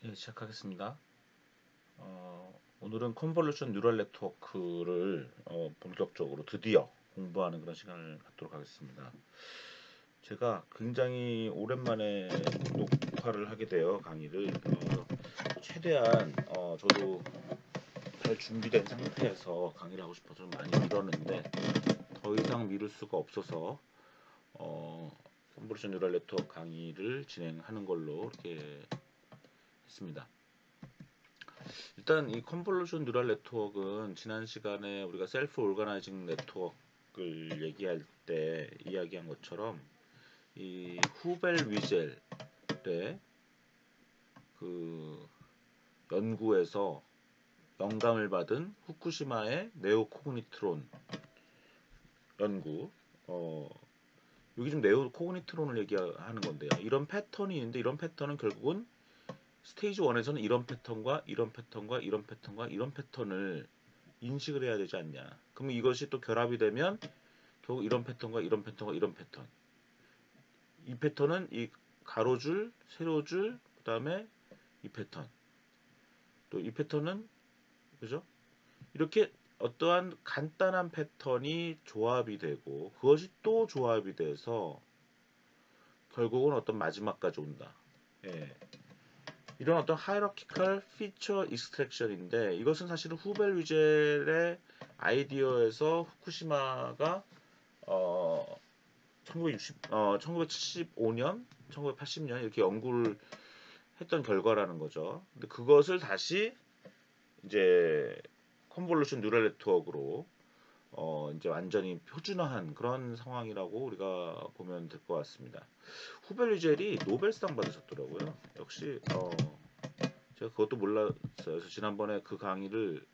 예, 시작하겠습니다. 오늘은 컨볼루션 뉴럴 네트워크를 본격적으로 드디어 공부하는 그런 시간을 갖도록 하겠습니다. 제가 굉장히 오랜만에 녹화를 하게 되어 강의를 최대한 저도 잘 준비된 상태에서 강의를 하고 싶어서 좀 많이 미뤘는데 더 이상 미룰 수가 없어서 컨볼루션 뉴럴 네트워크 강의를 진행하는 걸로 이렇게 했습니다. 일단 이 컨볼루션 뉴럴 네트워크는 지난 시간에 우리가 셀프 오르가나이징 네트워크를 얘기할 때 이야기한 것처럼 이 후벨 위젤의 그 연구에서 영감을 받은 후쿠시마의 네오코그니트론 연구, 여기 좀 네오코그니트론을 얘기하는 건데요. 이런 패턴이 있는데 이런 패턴은 결국은 스테이지 1에서는 이런 패턴과 이런 패턴과 이런 패턴과 이런 패턴을 인식을 해야 되지 않냐. 그러면 이것이 또 결합이 되면 결국 이런 패턴과 이런 패턴과 이런 패턴. 이 패턴은 이 가로줄, 세로줄, 그 다음에 이 패턴. 또 이 패턴은 그죠? 이렇게 어떠한 간단한 패턴이 조합이 되고 그것이 또 조합이 돼서 결국은 어떤 마지막까지 온다. 예. 이런 어떤 hierarchical feature extraction인데 이것은 사실은 후벨 위젤의 아이디어에서 후쿠시마가 1975년, 1980년 이렇게 연구를 했던 결과라는 거죠. 근데 그것을 다시 이제 컨볼루션 뉴럴 네트워크로 이제 완전히 표준화한 그런 상황이라고 우리가 보면 될 것 같습니다. 후벨 위젤이 노벨상 받으셨더라고요. 역시 제가 그것도 몰랐어요. 그래서 지난번에 그 강의를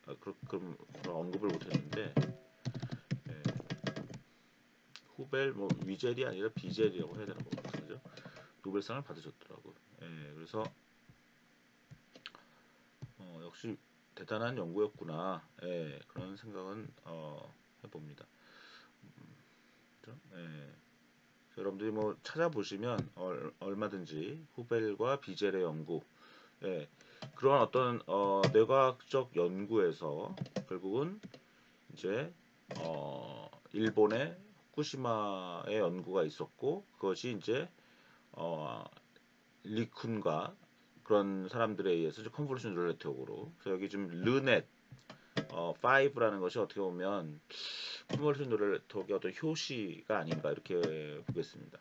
그럼 언급을 못했는데 후벨 뭐 위젤이 아니라 비젤이라고 해야 되나 모르겠어요. 노벨상을 받으셨더라고요. 예, 그래서 역시 대단한 연구였구나. 예, 그런 생각은 해봅니다. 그렇죠? 예. 여러분들이 뭐 찾아보시면 얼마든지 후벨과 비젤의 연구, 예, 그런 어떤 뇌과학적 연구에서 결국은 이제 일본의 후쿠시마의 연구가 있었고 그것이 이제 어, 리쿤과 그런 사람들에 의해서 컨볼루션 뉴럴 네트워크로 그래서 여기 좀 르넷 5라는 것이 어떻게 보면 컨볼루션 뉴럴 네트워크의 어떤 효시가 아닌가 이렇게 보겠습니다.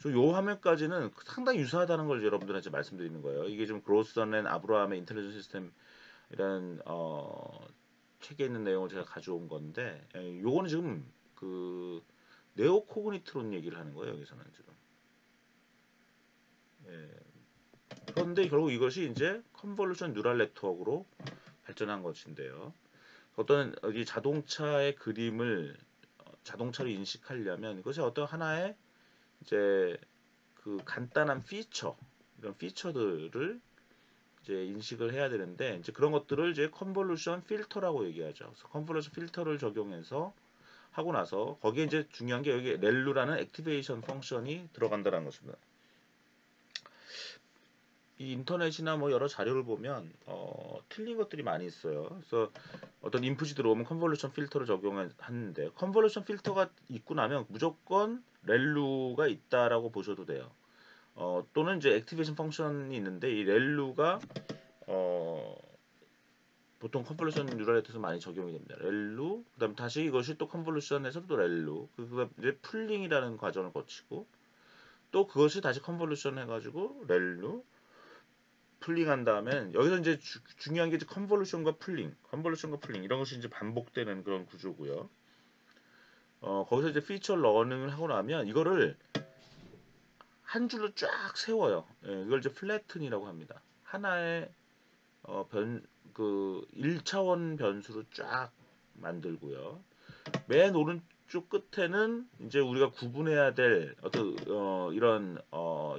요 화면까지는 상당히 유사하다는 걸 여러분들한테 말씀드리는 거예요. 이게 좀 그로스던 앤 아브라함의 인텔리전스 시스템이라는 책에 있는 내용을 제가 가져온 건데 요거는 지금 그 네오 코그니트론 얘기를 하는 거예요. 여기서는 지금. 예. 그런데 결국 이것이 이제 컨볼루션 뉴럴 네트워크로 발전한 것인데요. 어떤 이 자동차의 그림을 자동차로 인식하려면 이것이 어떤 하나의 이제 그 간단한 피처 이런 피처들을 이제 인식을 해야 되는데 이제 그런 것들을 이제 컨볼루션 필터라고 얘기하죠. 그래서 컨볼루션 필터를 적용해서 하고 나서 거기에 이제 중요한 게 여기 렐루라는 액티베이션 펑션이 들어간다는 것입니다. 이 인터넷이나 뭐 여러 자료를 보면 틀린 것들이 많이 있어요. 그래서 어떤 인풋이 들어오면 컨볼루션 필터를 적용하는데 컨볼루션 필터가 있고 나면 무조건 렐루가 있다라고 보셔도 돼요. 또는 이제 액티베이션 펑션이 있는데 이 렐루가 어, 보통 컨볼루션 뉴럴 네트워크에서 많이 적용이 됩니다. 렐루, 그다음 다시 이것이 또 컨볼루션에서도 또 렐루, 그다음 이제 풀링이라는 과정을 거치고 또 그것이 다시 컨볼루션 해가지고 렐루, 풀링한 다음에 여기서 이제 중요한 게 이제 컨볼루션과 풀링 이런 것이 이제 반복되는 그런 구조고요. 거기서 이제 피처 러닝을 하고 나면 이거를 한 줄로 쫙 세워요. 예, 이걸 이제 플래튼이라고 합니다. 하나의 그 1차원 변수로 쫙 만들고요. 맨 오른쪽 끝에는 이제 우리가 구분해야 될 어떤 이런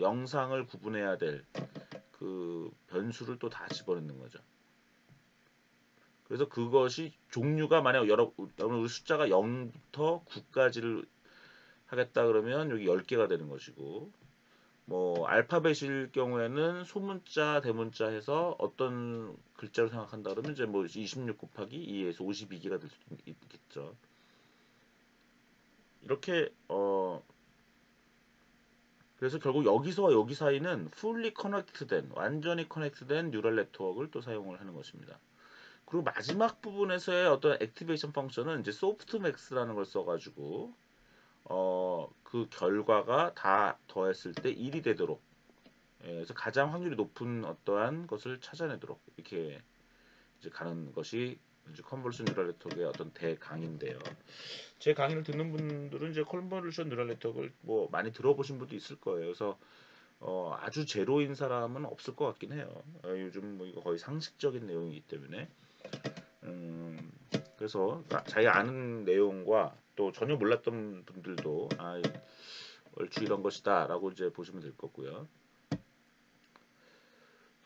영상을 구분해야 될 그 변수를 또 다 집어넣는 거죠. 그래서 그것이 종류가 만약 여러분 숫자가 0부터 9까지를 하겠다 그러면 여기 10개가 되는 것이고 뭐 알파벳일 경우에는 소문자, 대문자 해서 어떤 글자로 생각한다 그러면 이제 뭐 26 곱하기 2에서 52개가 될 수도 있겠죠. 이렇게 그래서 결국 여기서와 여기 사이는 fully connect된 완전히 커넥트된 뉴럴 네트워크를 또 사용을 하는 것입니다. 그리고 마지막 부분에서의 어떤 액티베이션 펑션은 이제 소프트맥스라는 걸 써가지고 그 결과가 다 더했을 때 1이 되도록 그래서 가장 확률이 높은 어떠한 것을 찾아내도록 이렇게 이제 가는 것이 이제 컨볼루션 뉴럴 네트워크의 어떤 대강인데요. 제 강의를 듣는 분들은 이제 컨볼루션 뉴럴 네트워크를 뭐 많이 들어보신 분도 있을 거예요. 그래서 아주 제로인 사람은 없을 것 같긴 해요. 요즘 뭐 이거 거의 상식적인 내용이기 때문에 그래서 자기 아는 내용과 또 전혀 몰랐던 분들도 얼추 이런 것이다라고 이제 보시면 될 거고요.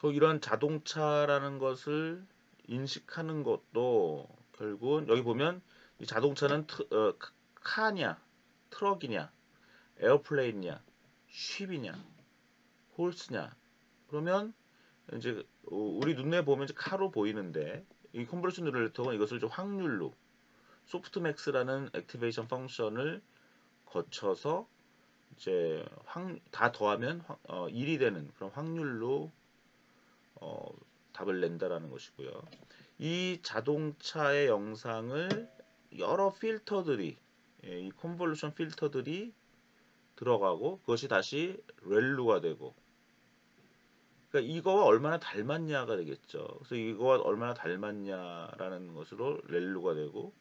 이런 자동차라는 것을 인식하는 것도 결국은 여기 보면 이 자동차는 카냐, 트럭이냐, 에어플레인이냐, 쉽이냐, 홀스냐. 그러면 이제 우리 눈에 보면 이제 카로 보이는데 이 컨버전 뉴럴 네트워크는 이것을 좀 확률로 소프트맥스라는 액티베이션 펑션을 거쳐서 이제 다 더하면 1이 되는 그런 확률로 답을 낸다라는 것이고요. 이 자동차의 영상을 여러 필터들이 이 컨볼루션 필터들이 들어가고 그것이 다시 렐루가 되고 그러니까 이거와 얼마나 닮았냐가 되겠죠. 그래서 이거와 얼마나 닮았냐라는 것으로 렐루가 되고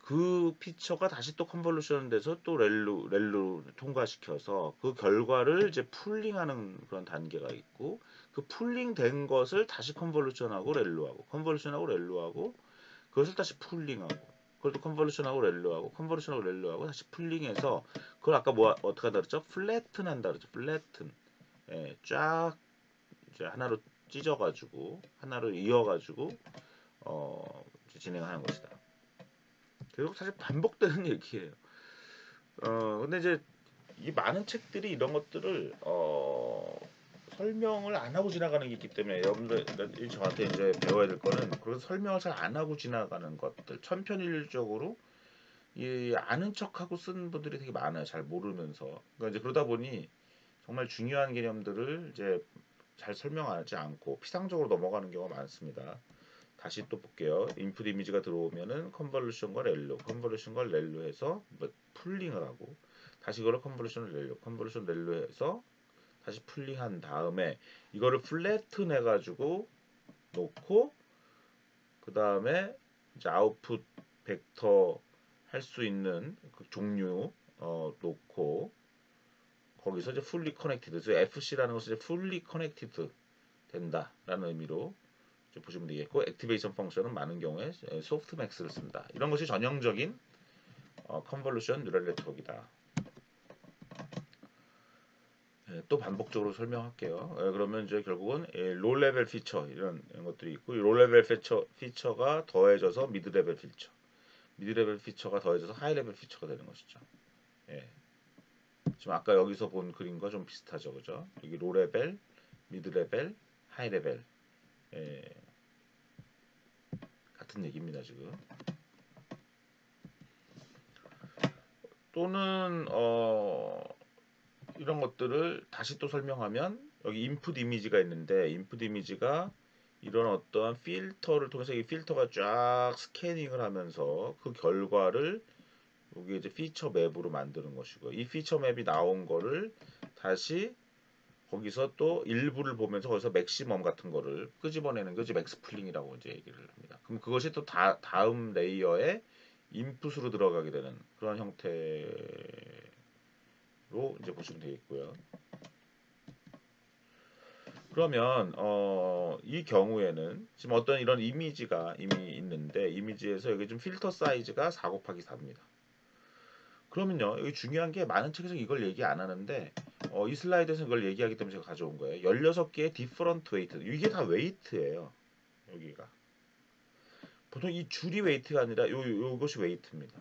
그 피처가 다시 또 컨볼루션 돼서 또 렐루 통과시켜서 그 결과를 이제 풀링하는 그런 단계가 있고 그 풀링 된 것을 다시 컨볼루션하고 렐루하고 컨볼루션하고 렐루하고 그것을 다시 풀링하고 그걸 또 컨볼루션하고 렐루하고 컨볼루션하고 렐루하고 다시 풀링해서 그걸 아까 뭐 어떻게 하다 그랬죠? 플래튼 한다 그랬죠. 플래튼. 예, 쫙 이제 하나로 찢어가지고 하나로 이어가지고 진행하는 것이다. 결국 사실 반복되는 얘기예요. 근데 이제 이 많은 책들이 이런 것들을 설명을 안 하고 지나가는 게 있기 때문에 여러분들 저한테 이제 배워야 될 거는 그래서 설명을 잘 안 하고 지나가는 것들 천편일률적으로 이 아는 척하고 쓴 분들이 되게 많아요. 잘 모르면서. 그러니까 이제 그러다 보니 정말 중요한 개념들을 이제 잘 설명하지 않고 피상적으로 넘어가는 경우가 많습니다. 다시 또 볼게요. 인풋 이미지가 들어오면은 컨볼루션과 렐루, 컨볼루션과 렐루 해서 뭐 풀링을 하고 다시 이거를 컨볼루션 렐루, 컨볼루션 렐루 해서 다시 풀링한 다음에 이거를 플래튼 해가지고 놓고 그 다음에 이제 아웃풋 벡터 할 수 있는 그 종류 놓고 거기서 이제 fully connected, 그래서 FC라는 것은 이제 fully connected 된다라는 의미로 보시면 되겠고 액티베이션 펑션은 많은 경우에 소프트맥스를 쓴다. 이런 것이 전형적인 컨볼루션 뉴럴 네트워크이다. 또 반복적으로 설명할게요. 그러면 이제 결국은 로 레벨 피처 이런 것들이 있고 로 레벨 피처가 더해져서 미드 레벨 피처, 미드 레벨 피처가 더해져서 하이 레벨 피처가 되는 것이죠. 예. 지금 아까 여기서 본 그림과 좀 비슷하죠, 그죠? 여기 로 레벨, 미드 레벨, 하이 레벨 같은 얘기입니다 지금. 또는 이런 것들을 다시 또 설명하면 여기 인풋 이미지가 있는데 인풋 이미지가 이런 어떠한 필터를 통해서 이 필터가 쫙 스캐닝을 하면서 그 결과를 여기 이제 피처 맵으로 만드는 것이고 이 피처 맵이 나온 거를 다시 거기서 또 일부를 보면서 거기서 맥시멈 같은 거를 끄집어내는 것이 맥스플링이라고 이제 얘기를 합니다. 그럼 그것이 또 다음 레이어에 인풋으로 들어가게 되는 그런 형태로 이제 보시면 되겠고요. 그러면 이 경우에는 지금 어떤 이런 이미지가 이미 있는데 이미지에서 여기 좀 필터 사이즈가 4 곱하기 4입니다. 그러면요 여기 중요한 게 많은 책에서 이걸 얘기 안 하는데 이 슬라이드에서 이걸 얘기하기 때문에 제가 가져온 거예요. 16개의 디퍼런트 웨이트, 이게 다 웨이트예요. 여기가 보통 이 줄이 웨이트가 아니라 요것이 웨이트입니다.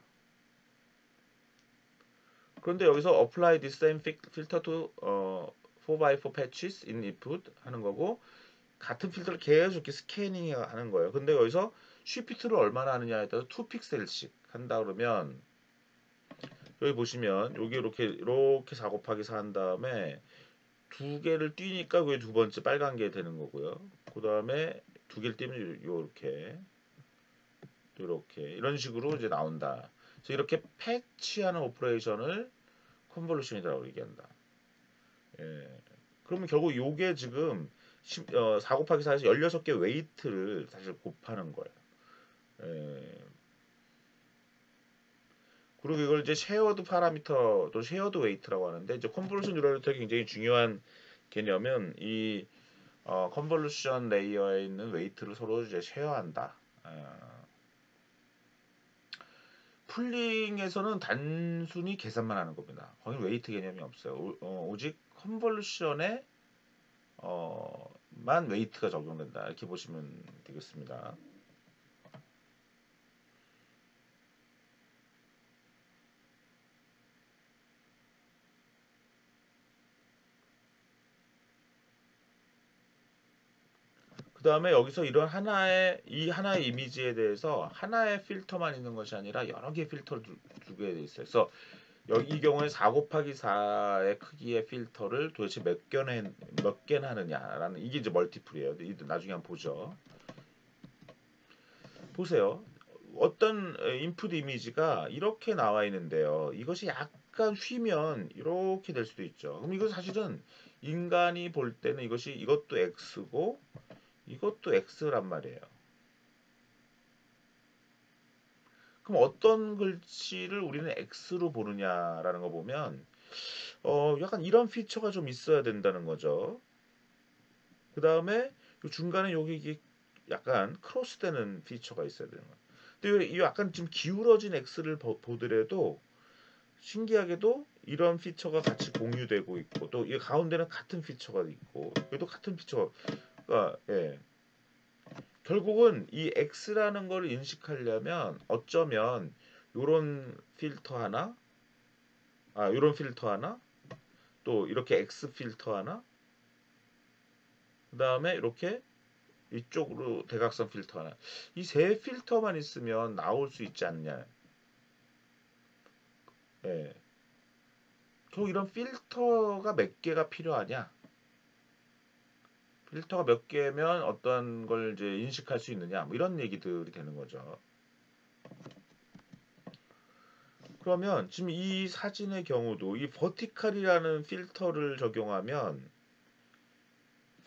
그런데 여기서 apply the same filter to 4x4 patches in input 하는 거고, 같은 필터를 계속 이렇게 스캐닝 하는 거예요. 근데 여기서 쉬프트를 얼마나 하느냐에 따라서 2픽셀씩 한다 그러면, 여기 보시면 여기 이렇게 4 곱하기 4 한 다음에 두 개를 띄니까 그게 두 번째 빨간 게 되는 거고요. 그 다음에 두 개를 띄면 이렇게 이런 식으로 이제 나온다. 그래서 이렇게 패치하는 오퍼레이션을 컨볼루션이라고 얘기한다. 예. 그러면 결국 요게 지금 4 곱하기 4에서 16개 웨이트를 사실 곱하는 거예요. 예. 그리고 이걸 이제 쉐어드 파라미터 또 쉐어드 웨이트라고 하는데, 이제 컨볼루션 뉴럴네트워크의 굉장히 중요한 개념은 이 컨볼루션 레이어에 있는 웨이트를 서로 이제 쉐어한다. 풀링에서는 단순히 계산만 하는 겁니다. 거기는 웨이트 개념이 없어요. 오직 컨볼루션에 만 웨이트가 적용된다. 이렇게 보시면 되겠습니다. 그 다음에 여기서 이런 하나의 이미지에 대해서 하나의 필터만 있는 것이 아니라 여러 개의 필터를 두게 돼 있어요. 그래서 여기 이 경우에 4 곱하기 4의 크기의 필터를 도대체 몇 개나 하느냐라는, 이게 이제 멀티플이에요. 나중에 한번 보죠. 보세요. 어떤 인풋 이미지가 이렇게 나와 있는데요. 이것이 약간 휘면 이렇게 될 수도 있죠. 그럼 이거 사실은 인간이 볼 때는 이것도 x고 이것도 x란 말이에요. 그럼 어떤 글씨를 우리는 x로 보느냐라는 거 보면 약간 이런 피처가 좀 있어야 된다는 거죠. 그 다음에 중간에 여기 이게 약간 크로스되는 피처가 있어야 되는 거예요. 근데 이 약간 좀 기울어진 x를 보더라도 신기하게도 이런 피처가 같이 공유되고 있고, 또 이 가운데는 같은 피처가 있고, 여기도 같은 피처가, 그러니까 예. 결국은 이 x라는 걸 인식하려면 어쩌면 요런 필터 하나, 요런 필터 하나, 또 이렇게 x 필터 하나, 그 다음에 이렇게 이쪽으로 대각선 필터 하나, 이 세 필터만 있으면 나올 수 있지 않냐. 예. 결국 이런 필터가 몇 개가 필요하냐? 필터가 몇 개면 어떤 걸 이제 인식할 수 있느냐? 뭐 이런 얘기들이 되는 거죠. 그러면 지금 이 사진의 경우도 이 버티컬이라는 필터를 적용하면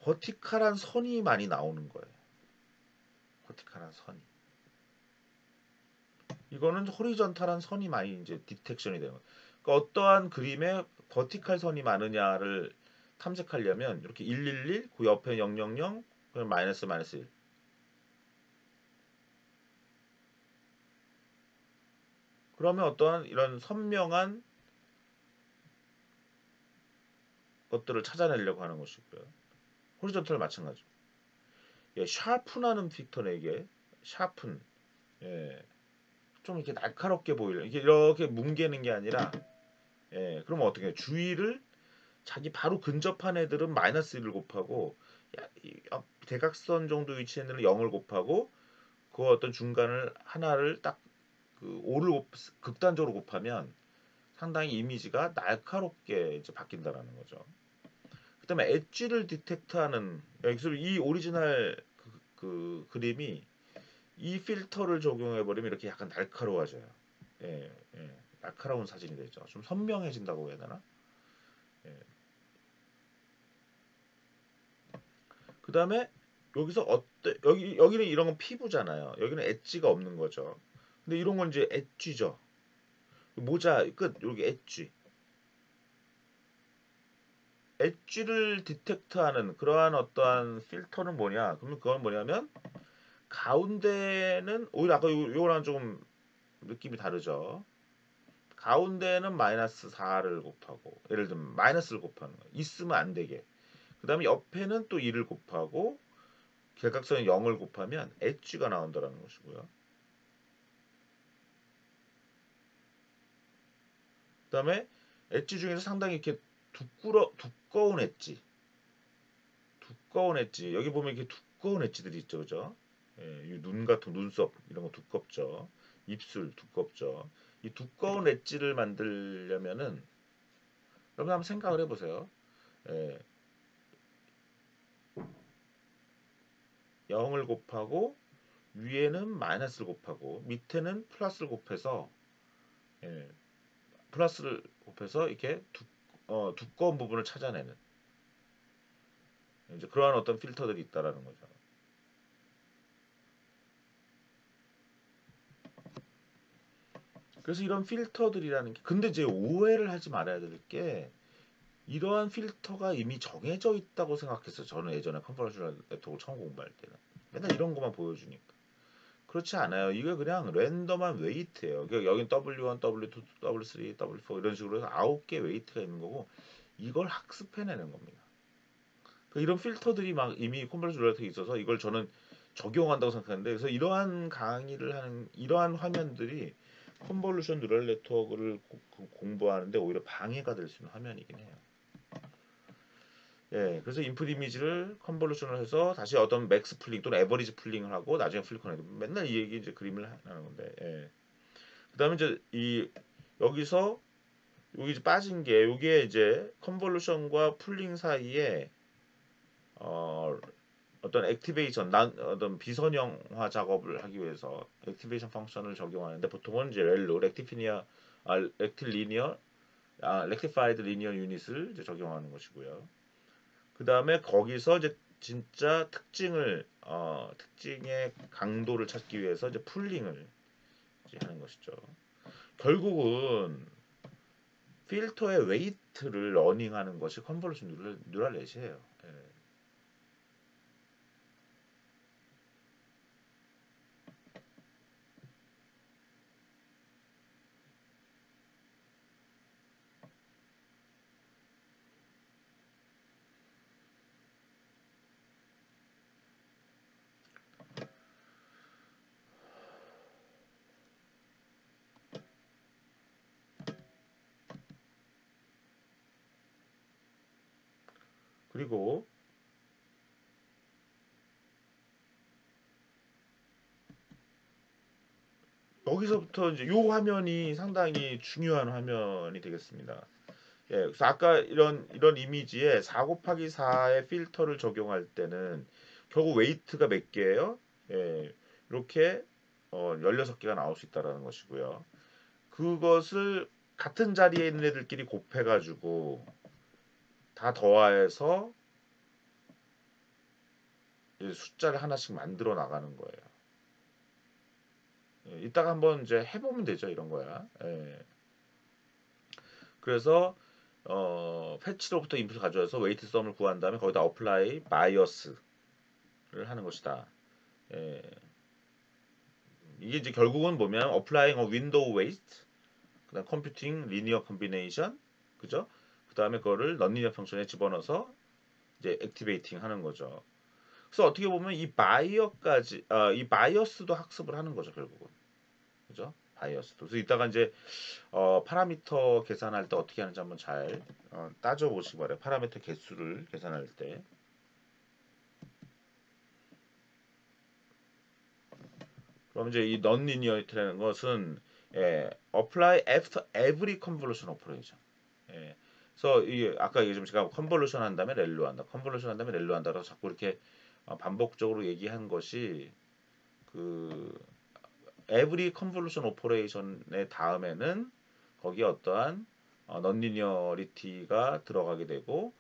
버티컬한 선이 많이 나오는 거예요. 버티컬한 선이. 이거는 호리존탈한 선이 많이 이제 디텍션이 되는 거예요. 그러니까 어떠한 그림에 버티컬 선이 많으냐를 탐색하려면 이렇게 111, 그 옆에 000, 그럼 마이너스 1. 그러면 어떠한 이런 선명한 것들을 찾아내려고 하는 것이고요. 호리존탈 마찬가지. 예, 샤픈하는 픽터네 이게. 샤픈. 예. 좀 이렇게 날카롭게 보이려. 이게 이렇게 뭉개는 게 아니라, 예. 그러면 어떻게 해요? 주위를 자기 바로 근접한 애들은 마이너스 1을 곱하고, 대각선 정도 위치에 있는 0을 곱하고, 그 어떤 중간을 하나를 딱 그 5를 극단적으로 곱하면 상당히 이미지가 날카롭게 이제 바뀐다라는 거죠. 그다음에 엣지를 디텍트하는, 여기서 이 오리지널 그 그림이 이 필터를 적용해 버리면 이렇게 약간 날카로워져요. 예, 예. 날카로운 사진이 되죠. 좀 선명해진다고 해야 되나? 예. 그다음에 여기서 여기는 이런 건 피부잖아요. 여기는 엣지가 없는 거죠. 근데 이런 건 이제 엣지죠. 모자 끝 여기 엣지. 엣지를 디텍트하는 그러한 어떠한 필터는 뭐냐? 그러면 그건 뭐냐면 가운데는 오히려 아까 요거랑 좀 느낌이 다르죠. 가운데는 마이너스 4를 곱하고, 예를 들면 마이너스를 곱하는 거예요. 있으면 안 되게. 그 다음에 옆에는 또 2를 곱하고 결각선에 0을 곱하면 엣지가 나온다는 것이고요. 그 다음에 엣지 중에서 상당히 이렇게 두꺼운 엣지, 여기 보면 이렇게 두꺼운 엣지들이 있죠, 그죠? 예, 이눈 같은 눈썹 이런 거 두껍죠. 입술 두껍죠. 이 두꺼운 엣지를 만들려면은 여러분 한번 생각을 해보세요. 예, 0을 곱하고 위에는 마이너스를 곱하고 밑에는 플러스를 곱해서 예, 플러스를 곱해서 이렇게 두꺼운 부분을 찾아내는 이제 그러한 어떤 필터들이 있다라는 거죠. 그래서 이런 필터들이라는 게 근데 이제 오해를 하지 말아야 될 게 이러한 필터가 이미 정해져 있다고 생각했어요. 저는 예전에 컨퍼런셜 네트워크 처음 공부할 때는 맨날 이런 것만 보여주니까 그렇지 않아요. 이게 그냥 랜덤한 웨이트예요. 그러니까 여긴 W1, W2, W3, W4 이런 식으로 해서 9개 웨이트가 있는 거고 이걸 학습해내는 겁니다. 그러니까 이런 필터들이 막 이미 컨버전 룰렛에 있어서 이걸 저는 적용한다고 생각하는데 그래서 이러한 강의를 하는 이러한 화면들이 컨볼루션 뉴럴 네트워크를 공부하는데 오히려 방해가 될 수 있는 화면이긴 해요. 예, 그래서 인풋 이미지를 컨볼루션을 해서 다시 어떤 맥스 풀링 또는 에버리지 풀링을 하고 나중에 플리컨해도 맨날 이 얘기 이제 그림을 하는 건데. 예. 그다음에 이제 이 여기서 여기 이제 빠진 게 요게 이제 컨볼루션과 풀링 사이에 어 어떤 액티베이션, 어떤 비선형화 작업을 하기 위해서 액티베이션 펑션을 적용하는데 보통은 이제 렐로, 렉틸리니어, 렉티파이드 리니어 유닛을 이제 적용하는 것이고요. 그 다음에 거기서 이제 진짜 특징의 강도를 찾기 위해서 이제 풀링을 이제 하는 것이죠. 결국은 필터의 웨이트를 러닝하는 것이 컨볼루션 뉴럴 넷이에요. 예. 그리고 여기서부터 이제 요 화면이 상당히 중요한 화면이 되겠습니다. 예, 그래서 아까 이런 이미지에 4 곱하기 4의 필터를 적용할 때는 결국 웨이트가 몇 개예요? 예, 이렇게 16개가 나올 수 있다라는 것이고요. 그것을 같은 자리에 있는 애들끼리 곱해가지고 다 더해서 숫자를 하나씩 만들어 나가는 거예요. 예, 이따가 한번 이제 해보면 되죠, 이런 거야. 예. 그래서 패치로부터 인풋을 가져와서 웨이트 썸을 구한 다음에 거기다 어플라이 바이어스를 하는 것이다. 예. 이게 이제 결국은 뭐냐면 applying a window weight, 그다음 computing linear combination, 그죠? 그다음에 그거를 non-linear 펑션에 집어넣어서 이제 activating 하는 거죠. 그래서 어떻게 보면 이 바이어스도 학습을 하는 거죠, 결국은. 그죠? 바이어스도. 그래서 이따가 이제 파라미터 계산할 때 어떻게 하는지 한번 잘 따져 보시기 바래요. 파라미터 개수를 계산할 때. 그럼 이제 이 non-linearity라는 것은 apply after every convolution operation. 예. 그래서 이 아까 얘기했지만 제가 컨볼루션 한 다음에 렐로 한다. 컨볼루션 한 다음에 렐로 한다. 그래서 자꾸 이렇게 반복적으로 얘기한 것이 그 every convolution operation의 다음에는 거기에 어떠한 non-linearity가 들어가게 되고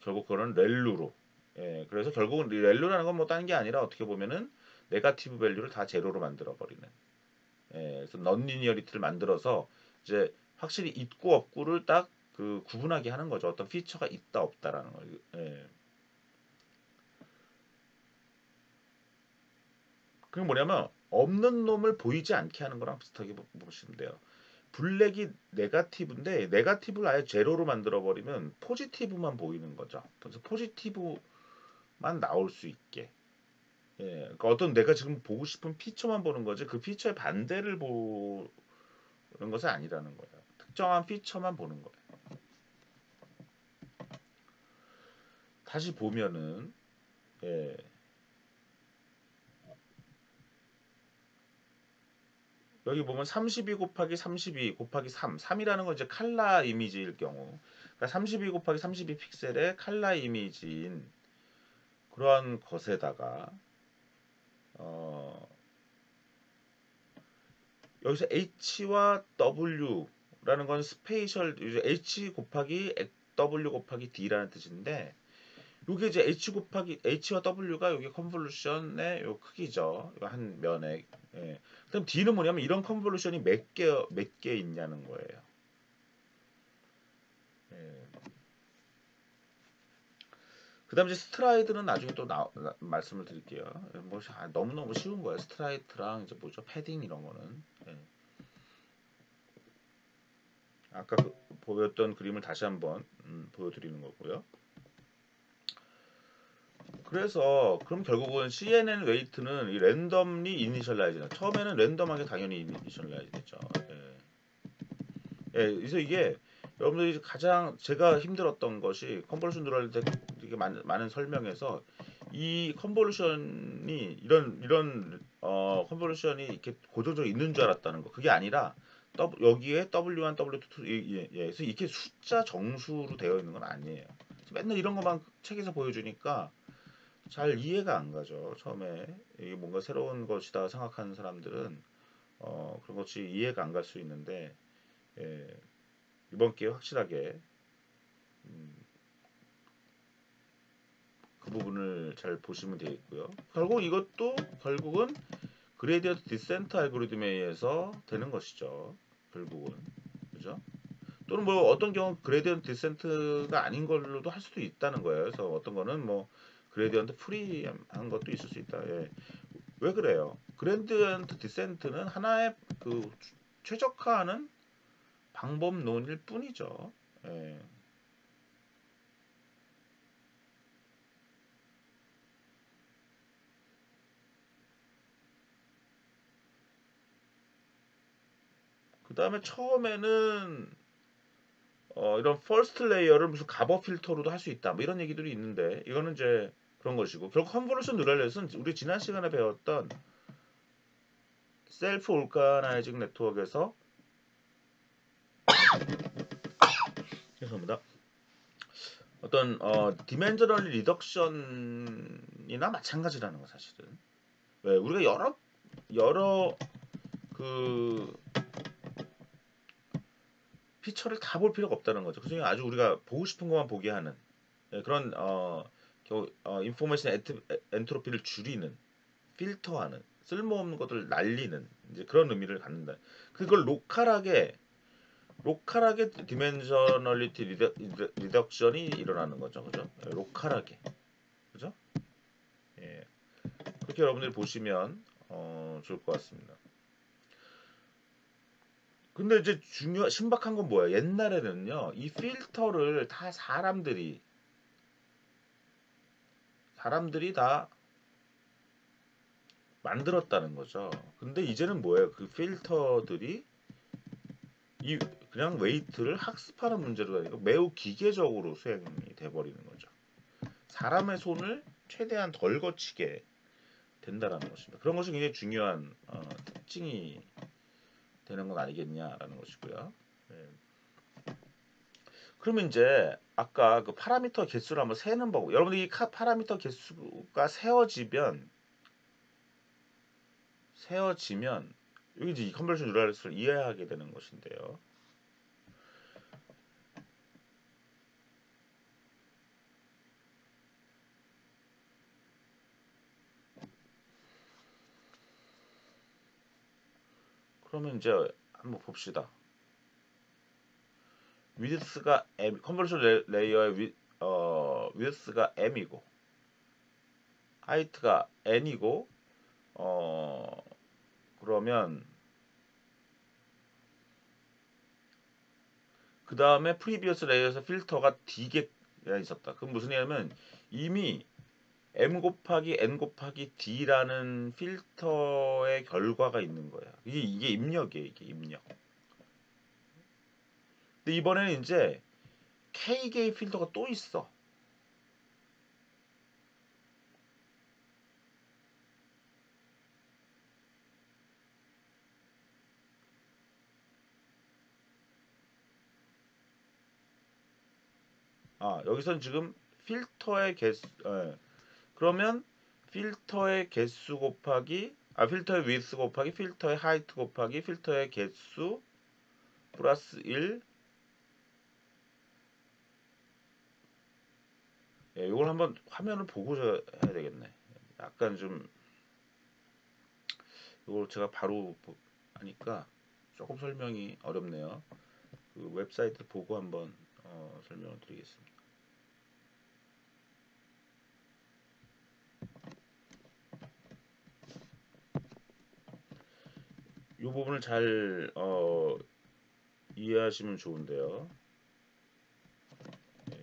결국 그거는 렐루로. 예. 그래서 결국은 이 렐루라는 건 뭐 다른 게 아니라 어떻게 보면은 네가티브 밸류를 다 제로로 만들어 버리는. 예. 그래서 non-linearity를 만들어서 이제 확실히 있고 없고를 딱 그 구분하게 하는 거죠. 어떤 피처가 있다 없다라는 거. 예. 그게 뭐냐면 없는 놈을 보이지 않게 하는 거랑 비슷하게 보시면 돼요. 블랙이 네가티브인데 네가티브를 아예 제로로 만들어 버리면 포지티브만 보이는 거죠. 그래서 포지티브만 나올 수 있게. 예. 그러니까 어떤 내가 지금 보고 싶은 피처만 보는 거지 그 피처의 반대를 보는 것은 아니라는 거예요. 특정한 피처만 보는 거예요. 다시 보면은 예, 여기 보면 32 곱하기 32 곱하기 3, 3이라는 건 이제 칼라 이미지일 경우, 그러니까 32 곱하기 32 픽셀의 칼라 이미지인 그러한 것에다가 어, 여기서 H와 W라는 건 스페이셜, H 곱하기 W 곱하기 D라는 뜻인데, 이게 이제 H와 W가 여기 컨볼루션의 요 크기죠. 이거 한 면에. 예. 그럼 D는 뭐냐면 이런 컨볼루션이 몇 개 있냐는 거예요. 예. 그다음에 이제 스트라이드는 나중에 또 말씀을 드릴게요. 뭐 너무너무 쉬운 거예요. 스트라이드랑 이제 뭐죠? 패딩 이런 거는. 예. 아까 보였던 그림을 다시 한번 보여드리는 거고요. 그래서 그럼 결국은 CNN 웨이트는 이 랜덤리 이니셜라이즈, 처음에는 랜덤하게 당연히 이니셜라이즈 됐죠. 예. 예, 그래서 이게 여러분들이 가장 제가 힘들었던 것이 컨볼루션 들어갈 때 이게 많은 설명에서 이 컨볼루션이 이런 컨볼루션이 이렇게 고정적으로 있는 줄 알았다는 거. 그게 아니라 여기에 W1, W2, 그래서 이렇게 숫자 정수로 되어 있는 건 아니에요. 맨날 이런 것만 책에서 보여주니까 잘 이해가 안 가죠. 처음에 이게 뭔가 새로운 것이다 생각하는 사람들은 그런 것이 이해가 안 갈 수 있는데, 예, 이번 기회에 확실하게 음, 그 부분을 잘 보시면 되겠고요. 결국 이것도 결국은 그레디언트 디센트 알고리즘에 의해서 되는 것이죠. 결국은, 그죠? 또는 뭐 어떤 경우 그레디언트 디센트가 아닌 걸로도 할 수도 있다는 거예요. 그래서 어떤 거는 뭐 그레디언트 프리한 것도 있을 수 있다. 예. 왜 그래요? 그레디언트 디센트는 하나의 그 최적화하는 방법론일 뿐이죠. 예. 그 다음에 처음에는 이런 퍼스트 레이어를 무슨 가버 필터로도 할 수 있다. 뭐 이런 얘기들이 있는데 이거는 이제 그런 것이고, 결국 컨볼루션 뉴럴넷은 우리 지난 시간에 배웠던 셀프 올가나이징 네트워크에서, 죄송합니다, 어떤 디멘저널 리덕션이나 마찬가지라는 거 사실은. 왜 우리가 여러 그 피처를 다 볼 필요가 없다는 거죠. 그중에 아주 우리가 보고 싶은 것만 보게 하는, 예, 그런 인포메이션 엔트로피를 줄이는, 필터하는, 쓸모없는 것들을 날리는 이제 그런 의미를 갖는다. 그걸 로컬하게 디멘셔널리티 리덕션이 일어나는 거죠. 그죠? 예, 로컬하게. 그죠? 예. 그렇게 여러분들이 보시면 좋을 것 같습니다. 근데 이제 신박한 건 뭐야? 옛날에는요, 이 필터를 다 사람들이 다 만들었다는 거죠. 근데 이제는 뭐예요? 그 필터들이 이 그냥 웨이트를 학습하는 문제로 아니고 매우 기계적으로 수행이 돼버리는 거죠. 사람의 손을 최대한 덜 거치게 된다라는 것입니다. 그런 것이 굉장히 중요한 특징이 되는 건 아니겠냐라는 것이고요. 네. 그러면 이제 아까 그 파라미터 개수를 한번 세는 법. 여러분들이 이 파라미터 개수가 세어지면 여기 이제 이 컨버전 유라를 이해하게 되는 것인데요. 그러면 이제 한번 봅시다. 위드스가 M, 컨버전 레이어의 위드스가 M이고, 하이트가 N이고, 어, 그러면 그 다음에 프리비어스 레이어에서 필터가 D개가 있었다. 그럼 무슨 얘기냐면 이미 M 곱하기 N 곱하기 D라는 필터의 결과가 있는 거야. 이게 입력이에요. 이게 입력. 근데 이번에는 이제 K개의 필터가 또 있어. 여기선 지금 필터의 개수, 그러면 필터의 개수 곱하기 필터의 width 곱하기 필터의 height 곱하기 필터의 개수 플러스 1. 이걸 한번 화면을 보고서 해야 되겠네. 약간 좀 이걸 제가 바로 하니까 조금 설명이 어렵네요. 그 웹사이트 보고 한번 설명을 드리겠습니다. 이 부분을 잘 이해하시면 좋은데요. 네.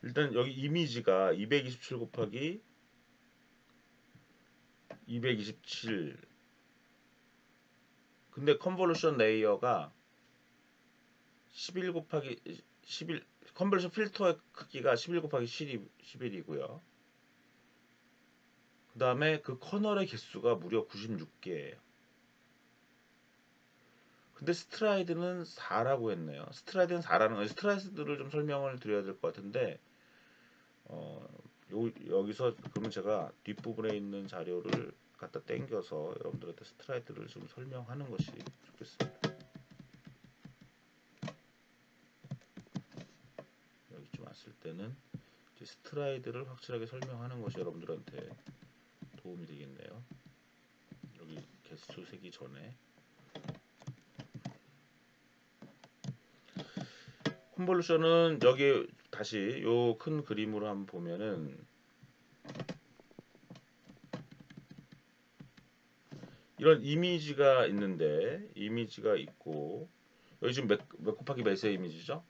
일단 여기 이미지가 227 곱하기 227. 근데 컨볼루션 레이어가 11 곱하기 11, 컨볼루션 필터의 크기가 11 곱하기 11이고요. 그 다음에 그 커널의 개수가 무려 96개예요. 근데 스트라이드는 4라고 했네요. 스트라이드는 4라는 거, 스트라이드를 좀 설명을 드려야 될 것 같은데, 여기서 그러면 제가 뒷부분에 있는 자료를 갖다 땡겨서 여러분들한테 스트라이드를 좀 설명하는 것이 좋겠습니다. 여기쯤 왔을 때는 이제 스트라이드를 확실하게 설명하는 것이 여러분들한테 도움이 되겠네요. 여기 개수 세기 전에 컨볼루션은 여기 다시 요 큰 그림으로 한번 보면은 이런 이미지가 있는데 이미지가 있고 여기 지금 몇 곱하기 몇의 이미지죠?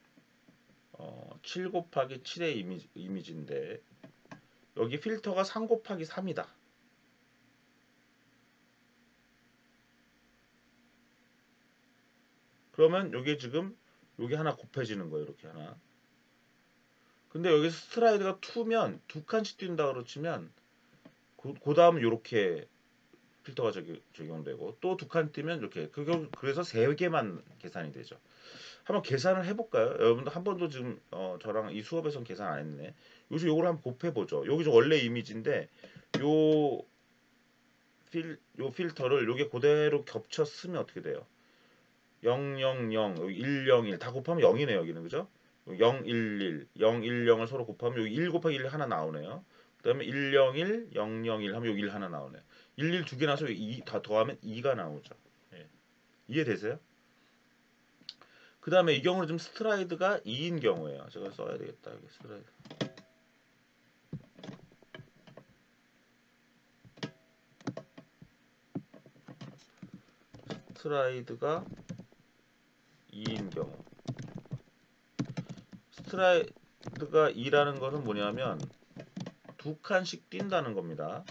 7 곱하기 7의 이미지인데 여기 필터가 3 곱하기 3이다. 그러면 요게 지금 요게 하나 곱해지는 거예요. 이렇게 하나. 근데 여기서 스트라이드가 2면 두 칸씩 뛴다 그러치면 그 다음 요렇게 필터가 적용되고 또 두 칸 뛰면 이렇게 그래서 세 개만 계산이 되죠. 한번 계산을 해볼까요? 여러분들 한 번도 지금 저랑 이 수업에선 계산 안 했네. 여기서 요걸 한번 곱해보죠. 여기 좀 원래 이미지인데 요 요 필터를 요게 그대로 겹쳐 쓰면 어떻게 돼요? 0, 0, 0, 여기 1, 0, 1 다 곱하면 0이네요. 여기는 그죠? 0, 1, 1, 0, 1, 0을 서로 곱하면 여기 1 곱하기 1 하나 나오네요. 그 다음에 1, 0, 1, 0, 0, 1 하면 여기 1 하나 나오네요. 1, 1 두 개 나서 2 다 더하면 2가 나오죠. 예. 이해되세요? 그 다음에 이 경우는 좀 스트라이드가 2인 경우예요. 제가 써야 되겠다. 여기 스트라이드가 2인 경우. 스트라이드가 2라는 것은 뭐냐면 두 칸씩 뛴다는 겁니다.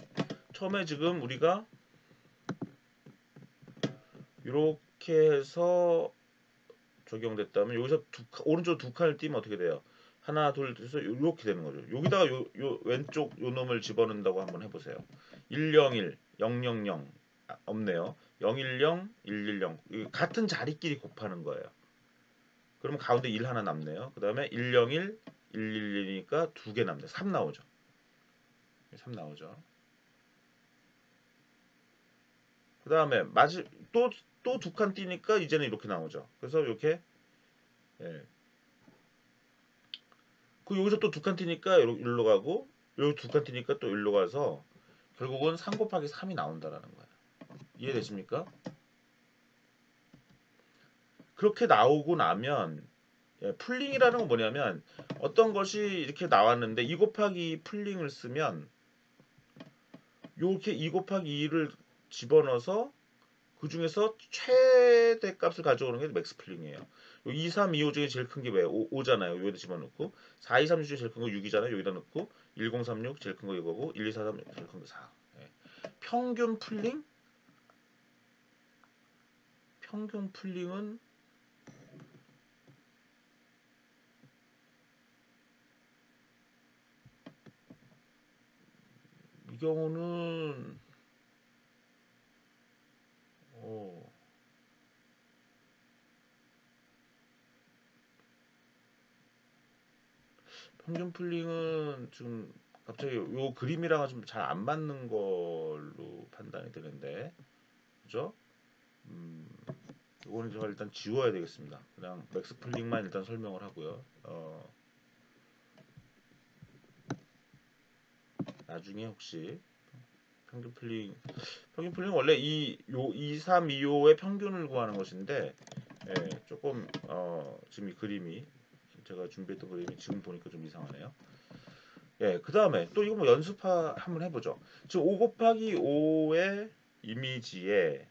처음에 지금 우리가 이렇게 해서 적용됐다면 여기서 오른쪽 두 칸을 띄면 어떻게 돼요? 하나 둘해서 이렇게 되는 거죠. 여기다가 요 왼쪽 요 놈을 집어넣는다고 한번 해보세요. 101, 000 없네요. 010, 110 같은 자리끼리 곱하는 거예요. 그러면 가운데 1 하나 남네요. 그 다음에 101, 111이니까 두 개 남네. 3 나오죠. 3 나오죠. 그 다음에 또 두 칸 띄니까 이제는 이렇게 나오죠. 그래서 이렇게 예. 그 여기서 또 두 칸 튀니까 일로 가고 여기 두 칸 튀니까 또 일로 가서 결국은 3 곱하기 3이 나온다라는 거예요. 이해되십니까? 그렇게 나오고 나면 풀링이라는 건 뭐냐면 어떤 것이 이렇게 나왔는데 2 곱하기 풀링을 쓰면 이렇게 2 곱하기 2를 집어넣어서 그 중에서 최대 값을 가져오는 게 맥스 풀링이에요. 2, 3, 2, 5 중에 제일 큰 게 왜? 5잖아요. 여기다 집어넣고 4, 2, 3 중에 제일 큰 거 6이잖아요. 여기다 넣고 1, 0, 3, 6 제일 큰 거 이거고 1, 2, 4, 3 제일 큰 거 4. 예. 평균 풀링? 평균 풀링은 이 경우는 평균 풀링은 지금 갑자기 요 그림이랑은 좀 잘 안 맞는 걸로 판단이 되는데, 그죠? 이거는 제가 일단 지워야 되겠습니다. 그냥 맥스 풀링만 일단 설명을 하고요. 나중에 혹시 평균 풀링, 원래 이 3, 2호의 평균을 구하는 것인데, 예, 조금 지금 이 그림이 제가 준비했던 그림이 지금 보니까 좀 이상하네요. 예, 그 다음에 또 이거 뭐 연습하 한번 해보죠. 지금 5 곱하기 5의 이미지에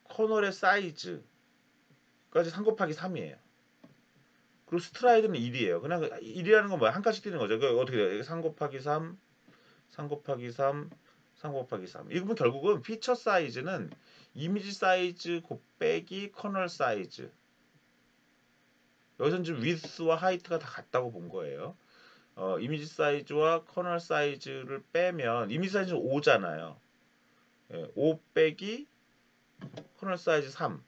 커널의 사이즈까지 3 곱하기 3이에요. 그리고 스트라이드는 1이에요. 그냥 1이라는 건 뭐야? 한 칸씩 뛰는 거죠. 그 어떻게 돼요? 3 곱하기 3, 3 곱하기 3, 3 곱하기 3. 이거 결국은 피처 사이즈는 이미지 사이즈 곱빼기 커널 사이즈. 여기서는 지금 위스와 하이트가 다 같다고 본 거예요. 이미지 사이즈와 커널 사이즈를 빼면 이미지 사이즈는 5잖아요. 예, 5 빼기 커널 사이즈 3.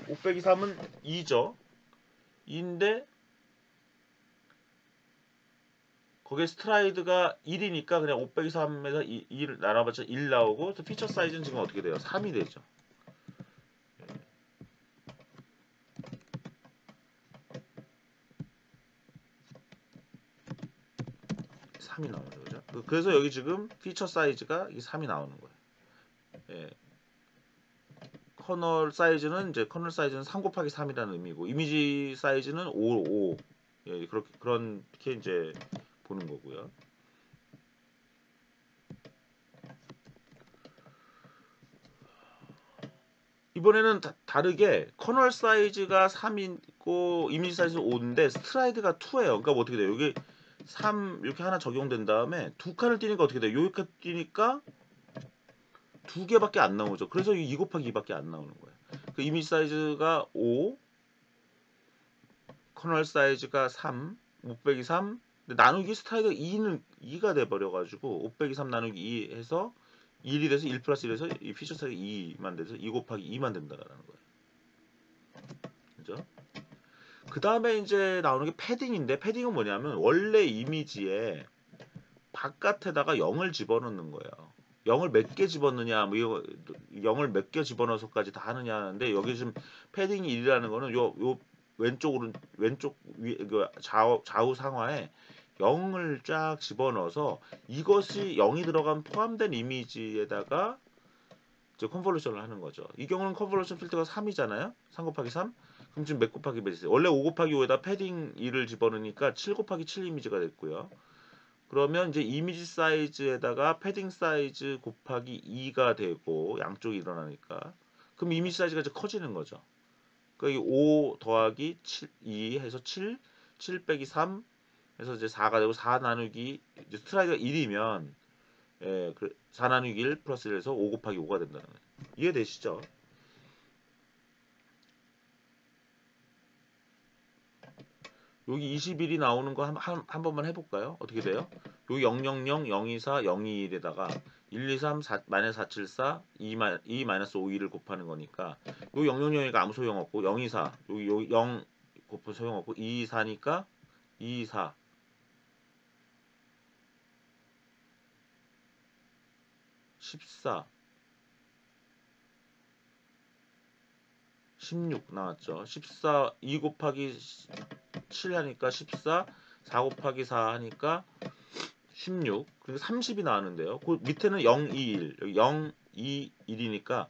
5 빼기 3은 2죠. 2인데 거기에 스트라이드가 1이니까 그냥 5 빼기 3에서 2를 나눠봤자 1 나오고 또 피처 사이즈는 지금 어떻게 돼요? 3이 되죠. 3이 나오죠. 그죠? 그래서 여기 지금 피처 사이즈가 이 3이 나오는 거예요. 예. 커널 사이즈는 3 곱하기 3이라는 의미고 이미지 사이즈는 5. 예, 그렇게 이제 보는 거고요. 이번에는 다르게 커널 사이즈가 3이고 이미지 사이즈는 5인데 스트라이드가 2예요. 그러니까 뭐 어떻게 돼요? 여기 3 이렇게 하나 적용된 다음에 두 칸을 띄니까 어떻게 돼요? 여기까지 띄니까 두 개밖에 안 나오죠. 그래서 2 곱하기 2밖에 안 나오는 거예요. 그 이미지 사이즈가 5, 커널 사이즈가 3, 5 빼기 3. 근데 나누기 스트라이드가 2가 돼버려가지고 5 빼기 3 나누기 2 해서 1이 돼서 1 플러스 1에서 이 피처 사이즈 2만 돼서 2 곱하기 2만 된다라는 거예요. 그죠? 그 다음에 이제 나오는 게 패딩인데 패딩은 뭐냐면 원래 이미지에 바깥에다가 0을 집어넣는 거예요. 0을 몇 개 집어넣느냐, 뭐 이거 0을 몇 개 집어넣어서까지 다 하느냐 하는데 여기 지금 패딩이 1이라는 거는 요 왼쪽 좌우 상하에 0을 쫙 집어넣어서 이것이 0이 들어간 포함된 이미지에다가 이제 컨볼루션을 하는 거죠. 이 경우는 컨볼루션 필터가 3이잖아요. 3 곱하기 3. 그럼 지금 몇 곱하기 몇 있어요? 원래 5 곱하기 5에다 패딩 2를 집어넣으니까 7 곱하기 7 이미지가 됐고요. 그러면 이제 이미지 사이즈에다가 패딩 사이즈 곱하기 2가 되고 양쪽이 일어나니까 그럼 이미지 사이즈가 이제 커지는 거죠. 그러니까 5 더하기 7, 2 해서 7, 7 빼기 3 해서 이제 4가 되고 4 나누기 이제 스트라이크가 1이면 4 나누기 1 플러스 1에서 5 곱하기 5가 된다는 거예요. 이해되시죠? 여기 21이 나오는 거 한 번만 해볼까요? 어떻게 돼요? 여기 000, 024, 021에다가 123, 4, 마이너스 474, 2 마이너스 52를 곱하는 거니까 여기 000이니까 아무 소용없고 024, 여기 0 곱하 소용없고 224니까 224, 14, 16 나왔죠. 14, 2 곱하기 7 하니까 14, 4 곱하기 4 하니까 16, 그리고 30이 나왔는데요. 그 밑에는 0, 2, 1, 여기 0, 2, 1이니까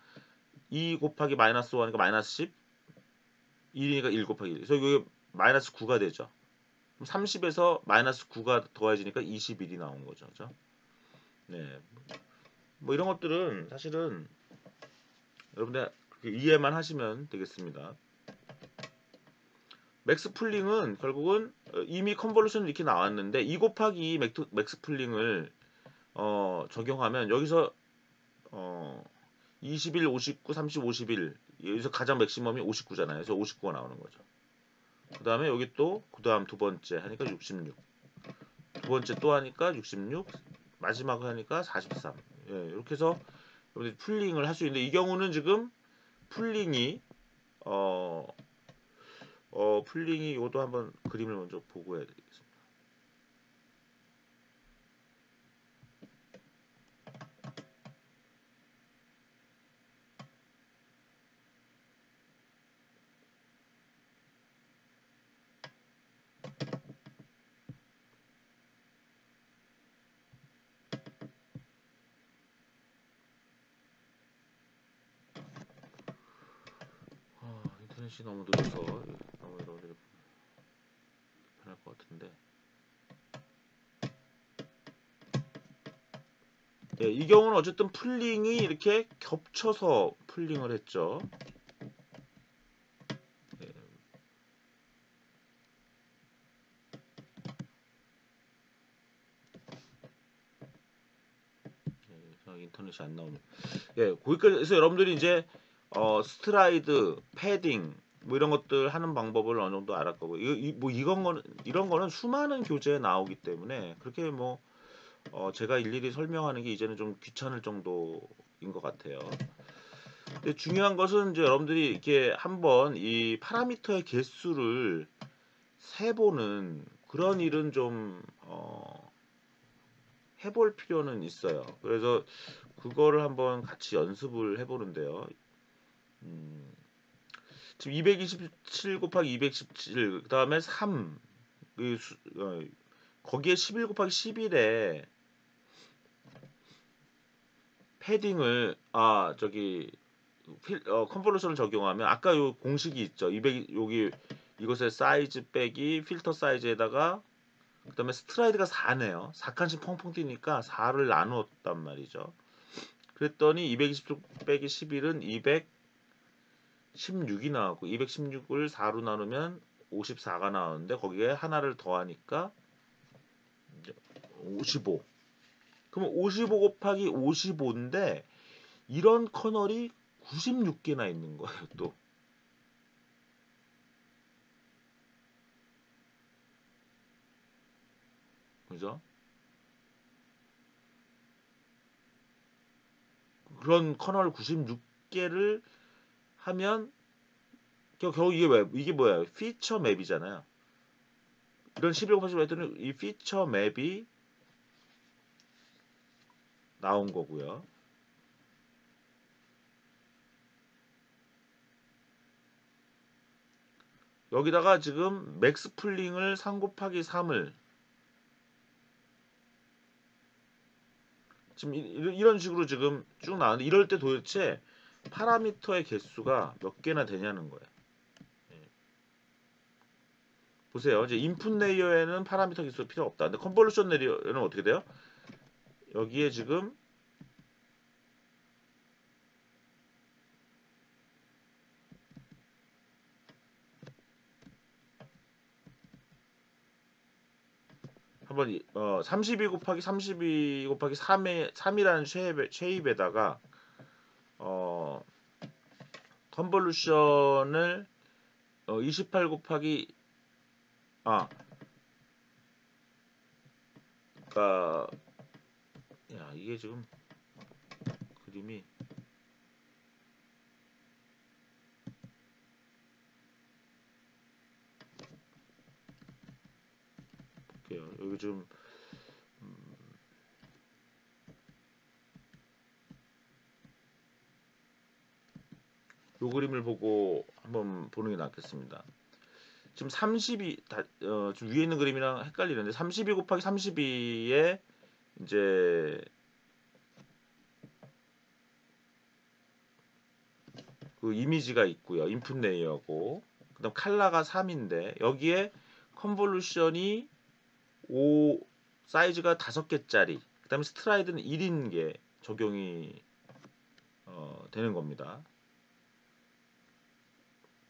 2 곱하기 마이너스 5 하니까 마이너스 10, 1이니까 1 곱하기 1. 그래서 이게 마이너스 9가 되죠. 그럼 30에서 마이너스 9가 더해지니까 21이 나온 거죠. 그죠? 네. 뭐 이런 것들은 사실은 여러분들 이해만 하시면 되겠습니다. 맥스 풀링은 결국은 이미 컨볼루션이 이렇게 나왔는데 2 곱하기 2 맥스 풀링을 적용하면 여기서 21, 59, 30, 51 여기서 가장 맥시멈이 59잖아요. 그래서 59가 나오는 거죠. 그 다음에 여기 또 그 다음 두 번째 하니까 66, 두 번째 또 하니까 66, 마지막 하니까 43. 예, 이렇게 해서 풀링을 할 수 있는데 이 경우는 지금 풀링이 풀링이 이것도 한번 그림을 먼저 보고 해야 되겠습니다. 인터넷이 너무 느려서 너무 여러분들이 편할 것 같은데. 네, 이 경우는 어쨌든 풀링이 이렇게 겹쳐서 풀링을 했죠. 네. 인터넷이 안 나오네. 예, 거기까지 해서 여러분들이 이제 스트라이드, 패딩 뭐 이런 것들 하는 방법을 어느 정도 알았 거고 이런 거는 수많은 교재에 나오기 때문에 그렇게 뭐 제가 일일이 설명하는 게 이제는 좀 귀찮을 정도인 것 같아요. 근데 중요한 것은 이제 여러분들이 이렇게 한번 이 파라미터의 개수를 세보는 그런 일은 좀 해볼 필요는 있어요. 그래서 그거를 한번 같이 연습을 해보는데요. 지금 227 곱하기 217, 그 다음에 3, 거기에 11 곱하기 11에 패딩을, 컨볼루션을 적용하면, 아까 요 공식이 있죠. 200, 여기, 이것의 사이즈 빼기 필터 사이즈에다가, 그 다음에 스트라이드가 4네요. 4칸씩 펑펑 뛰니까 4를 나누었단 말이죠. 그랬더니 220 빼기 11은 216이 나왔고 216을 4로 나누면 54가 나오는데 거기에 하나를 더하니까 55. 그러면 55 곱하기 55인데 이런 커널이 96개나 있는 거예요, 또. 그죠? 그런 커널 96개를 하면 겨우 이게 뭐야? 피처 맵이잖아요. 이런 11 곱하기 15 했더니 이 피처 맵이 나온 거고요. 여기다가 지금 맥스 풀링을 3 곱하기 3을 지금 이런 식으로 지금 쭉 나왔는데 이럴 때 도대체 파라미터의 개수가 몇 개나 되냐는 거예요. 보세요. 이제 인풋 레이어에는 파라미터 개수가 필요 없다. 근데 컨볼루션 레이어는 어떻게 돼요? 여기에 지금 한번 32 곱하기 32 곱하기 3이라는 쉐입에다가 컨볼루션을 28 곱하기 그러니까 야 이게 지금 그림이 볼게요. 여기 좀 요 그림을 보고 한번 보는 게 낫겠습니다. 지금 32 지금 위에 있는 그림이랑 헷갈리는데 32 곱하기 32에 이제 그 이미지가 있고요. 인풋 레이어고 그다음 칼라가 3인데 여기에 컨볼루션이 5 사이즈가 5개짜리 그다음에 스트라이드는 1인 게 적용이 되는 겁니다.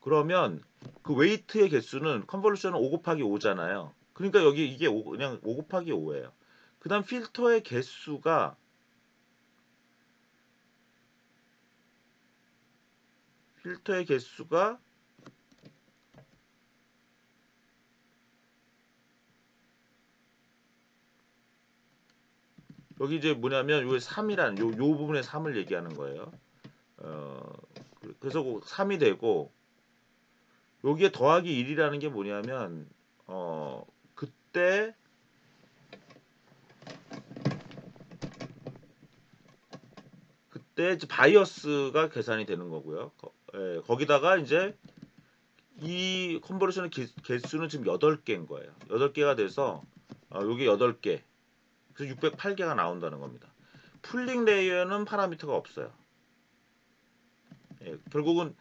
그러면 그 웨이트의 개수는 컨볼루션은 5 곱하기 5잖아요. 그러니까 여기 이게 그냥 5 곱하기 5예요. 그 다음 필터의 개수가 여기 이제 뭐냐면 요 3이란 요 부분의 3을 얘기하는 거예요. 그래서 3이 되고 여기에 더하기 1이라는 게 뭐냐면 그때 이제 바이어스가 계산이 되는 거고요. 거기다가 이제 이 컨버전의 개수는 지금 8개인 거예요. 8개가 돼서 여기 8개. 그래서 608개가 나온다는 겁니다. 풀링 레이어는 파라미터가 없어요. 결국은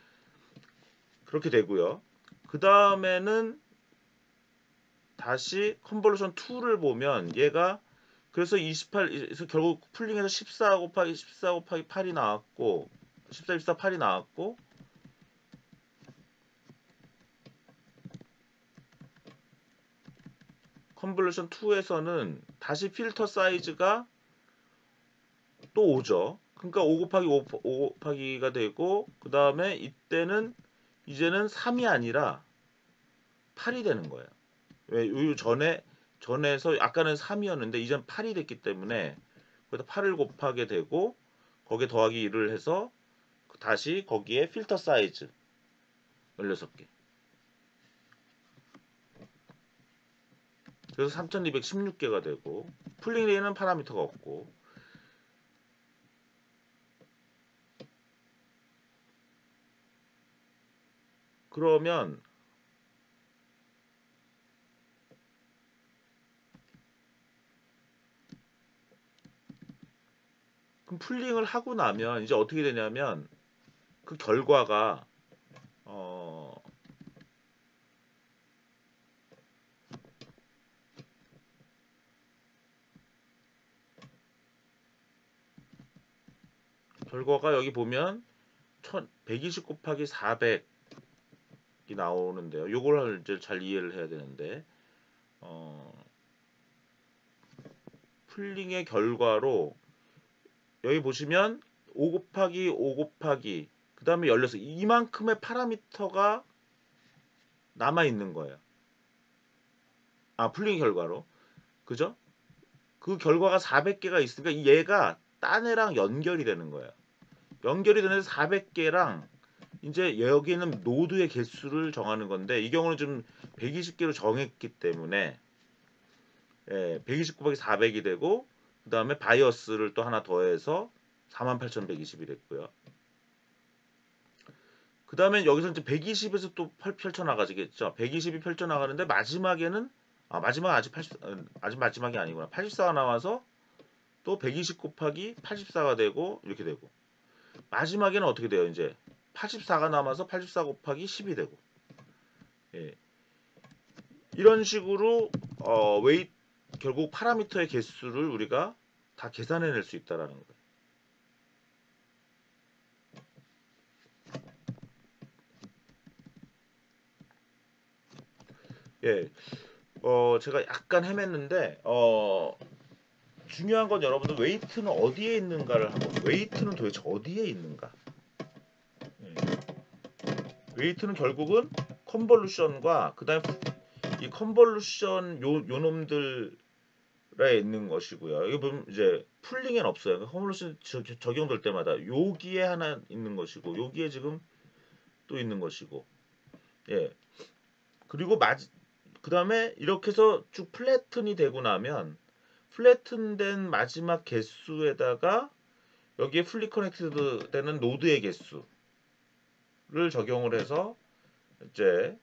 그렇게 되고요. 그 다음에는 다시 컨볼루션 2를 보면 얘가 그래서 28에서 결국 풀링에서 14 곱하기 14 곱하기 8이 나왔고 14, 14, 8이 나왔고 컨볼루션 2에서는 다시 필터 사이즈가 또 5죠. 그러니까 5 곱하기 5 곱하기가 되고 그 다음에 이때는 이제는 3이 아니라 8이 되는 거예요. 왜? 요 전에서 아까는 3이었는데 이젠 8이 됐기 때문에 거기다 8을 곱하게 되고 거기에 더하기 1을 해서 다시 거기에 필터 사이즈 16개. 그래서 3216개가 되고 풀링 레이는 파라미터가 없고 그러면 그럼 풀링을 하고 나면 이제 어떻게 되냐면 그 결과가 여기 보면 120 곱하기 400이 나오는데요. 요걸 이제 잘 이해를 해야 되는데 풀링의 결과로 여기 보시면 5 곱하기 5 곱하기 그 다음에 16 이만큼의 파라미터가 남아 있는 거예요. 풀링 결과로 그죠? 그 결과가 400개가 있으니까 얘가 딴 애랑 연결이 되는 거예요. 연결이 되는데 400개랑 이제 여기는 노드의 개수를 정하는 건데 이 경우는 좀 120개로 정했기 때문에 120 곱하기 400이 되고 그 다음에 바이어스를 또 하나 더해서 48,120이 됐고요. 그 다음에 여기서 이제 120에서 또 펼쳐나가지겠죠. 120이 펼쳐나가는데 마지막에는 마지막 아직 마지막이 아니구나. 84가 나와서 또 120 곱하기 84가 되고 이렇게 되고 마지막에는 어떻게 돼요? 이제 84가 남아서 84 곱하기 10이 되고 이런 식으로 결국 파라미터의 개수를 우리가 다 계산해낼 수 있다라는 거예요. 제가 약간 헤맸는데 중요한 건 여러분들 웨이트는 어디에 있는가를 한번 웨이트는 도대체 어디에 있는가? 웨이트는 결국은 컨볼루션과 그다음 이 컨볼루션 요 놈들에 있는 것이고요. 여기 보면 이제 풀링엔 없어요. 그러니까 컨볼루션 적용될 때마다 여기에 하나 있는 것이고 여기에 지금 또 있는 것이고 그리고 그다음에 이렇게 해서 쭉 플래튼이 되고 나면 플래튼된 마지막 개수에다가 여기에 풀리 커넥티드 되는 노드의 개수를 적용을 해서 이제